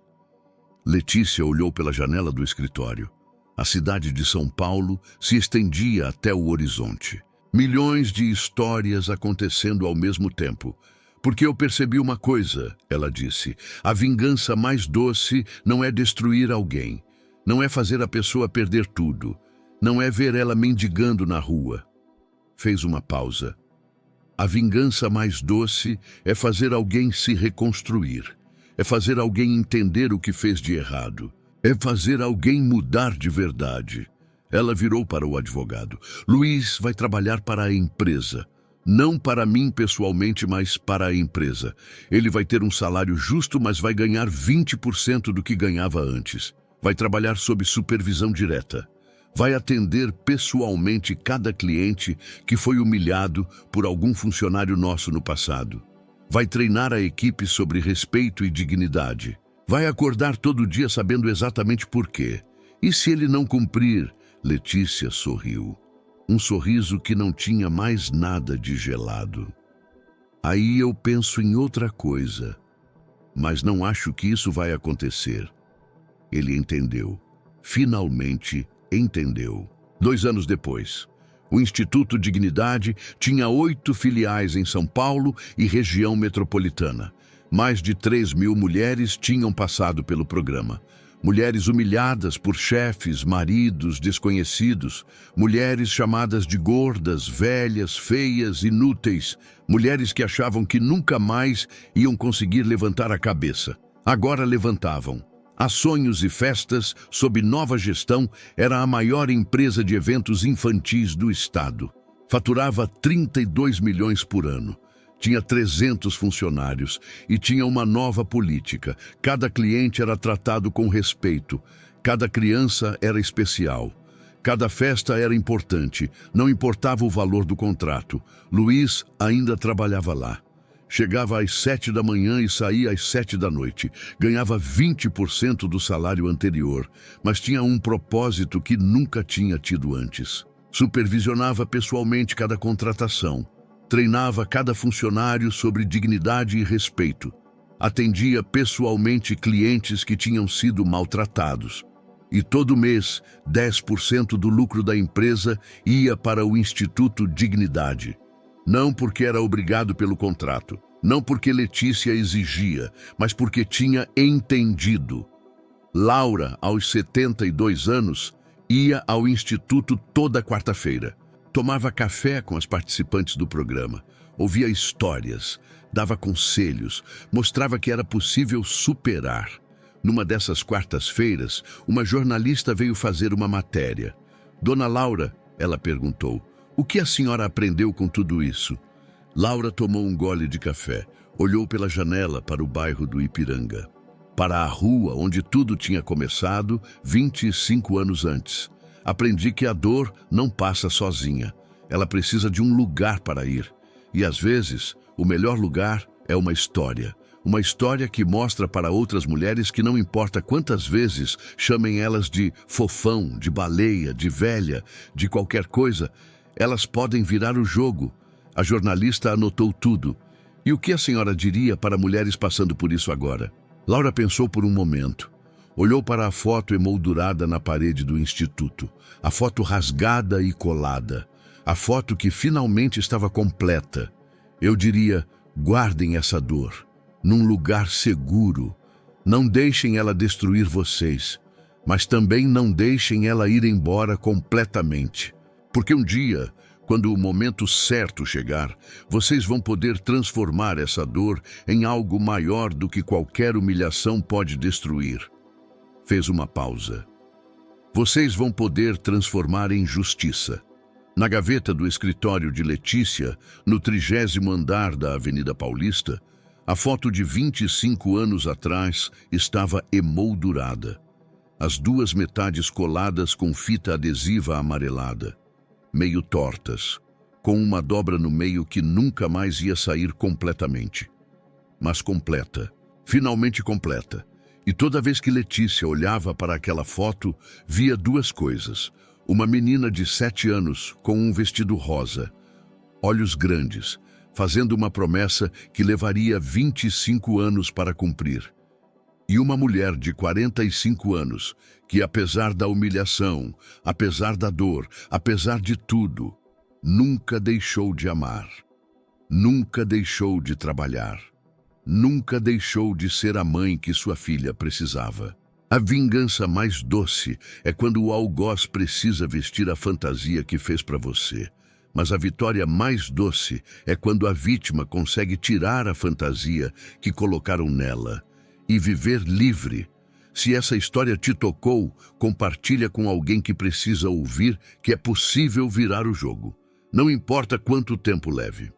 Letícia olhou pela janela do escritório. A cidade de São Paulo se estendia até o horizonte. Milhões de histórias acontecendo ao mesmo tempo. Porque eu percebi uma coisa, ela disse. A vingança mais doce não é destruir alguém. Não é fazer a pessoa perder tudo. Não é ver ela mendigando na rua. Fez uma pausa. A vingança mais doce é fazer alguém se reconstruir. É fazer alguém entender o que fez de errado. É fazer alguém mudar de verdade. Ela virou para o advogado. Luiz vai trabalhar para a empresa. Não para mim pessoalmente, mas para a empresa. Ele vai ter um salário justo, mas vai ganhar 20% do que ganhava antes. Vai trabalhar sob supervisão direta. Vai atender pessoalmente cada cliente que foi humilhado por algum funcionário nosso no passado. Vai treinar a equipe sobre respeito e dignidade. Vai acordar todo dia sabendo exatamente por quê. E se ele não cumprir? Letícia sorriu. Um sorriso que não tinha mais nada de gelado. Aí eu penso em outra coisa, mas não acho que isso vai acontecer. Ele entendeu. Finalmente entendeu. 2 anos depois, o Instituto Dignidade tinha 8 filiais em São Paulo e região metropolitana. Mais de 3.000 mulheres tinham passado pelo programa. Mulheres humilhadas por chefes, maridos, desconhecidos. Mulheres chamadas de gordas, velhas, feias, inúteis. Mulheres que achavam que nunca mais iam conseguir levantar a cabeça. Agora levantavam. A Sonhos e Festas, sob nova gestão, era a maior empresa de eventos infantis do estado. Faturava 32 milhões por ano. Tinha 300 funcionários e tinha uma nova política. Cada cliente era tratado com respeito. Cada criança era especial. Cada festa era importante. Não importava o valor do contrato. Luiz ainda trabalhava lá. Chegava às 7 da manhã e saía às 7 da noite. Ganhava 20% do salário anterior, mas tinha um propósito que nunca tinha tido antes. Supervisionava pessoalmente cada contratação. Treinava cada funcionário sobre dignidade e respeito. Atendia pessoalmente clientes que tinham sido maltratados. E todo mês, 10% do lucro da empresa ia para o Instituto Dignidade. Não porque era obrigado pelo contrato, não porque Letícia exigia, mas porque tinha entendido. Laura, aos 72 anos, ia ao Instituto toda quarta-feira. Tomava café com as participantes do programa, ouvia histórias, dava conselhos, mostrava que era possível superar. Numa dessas quartas-feiras, uma jornalista veio fazer uma matéria. Dona Laura, ela perguntou, o que a senhora aprendeu com tudo isso? Laura tomou um gole de café, olhou pela janela para o bairro do Ipiranga, para a rua onde tudo tinha começado 25 anos antes. Aprendi que a dor não passa sozinha. Ela precisa de um lugar para ir. E às vezes, o melhor lugar é uma história. Uma história que mostra para outras mulheres que não importa quantas vezes chamem elas de fofão, de baleia, de velha, de qualquer coisa, elas podem virar o jogo. A jornalista anotou tudo. E o que a senhora diria para mulheres passando por isso agora? Laura pensou por um momento. Olhou para a foto emoldurada na parede do instituto, a foto rasgada e colada, a foto que finalmente estava completa. Eu diria, guardem essa dor, num lugar seguro. Não deixem ela destruir vocês, mas também não deixem ela ir embora completamente. Porque um dia, quando o momento certo chegar, vocês vão poder transformar essa dor em algo maior do que qualquer humilhação pode destruir. Fez uma pausa. Vocês vão poder transformar em justiça. Na gaveta do escritório de Letícia, no 30º andar da Avenida Paulista, a foto de 25 anos atrás estava emoldurada. As duas metades coladas com fita adesiva amarelada, meio tortas, com uma dobra no meio que nunca mais ia sair completamente. Mas completa, finalmente completa. E toda vez que Letícia olhava para aquela foto, via duas coisas. Uma menina de 7 anos com um vestido rosa, olhos grandes, fazendo uma promessa que levaria 25 anos para cumprir. E uma mulher de 45 anos que, apesar da humilhação, apesar da dor, apesar de tudo, nunca deixou de amar, nunca deixou de trabalhar. Nunca deixou de ser a mãe que sua filha precisava. A vingança mais doce é quando o algoz precisa vestir a fantasia que fez para você. Mas a vitória mais doce é quando a vítima consegue tirar a fantasia que colocaram nela e viver livre. Se essa história te tocou, compartilha com alguém que precisa ouvir que é possível virar o jogo. Não importa quanto tempo leve.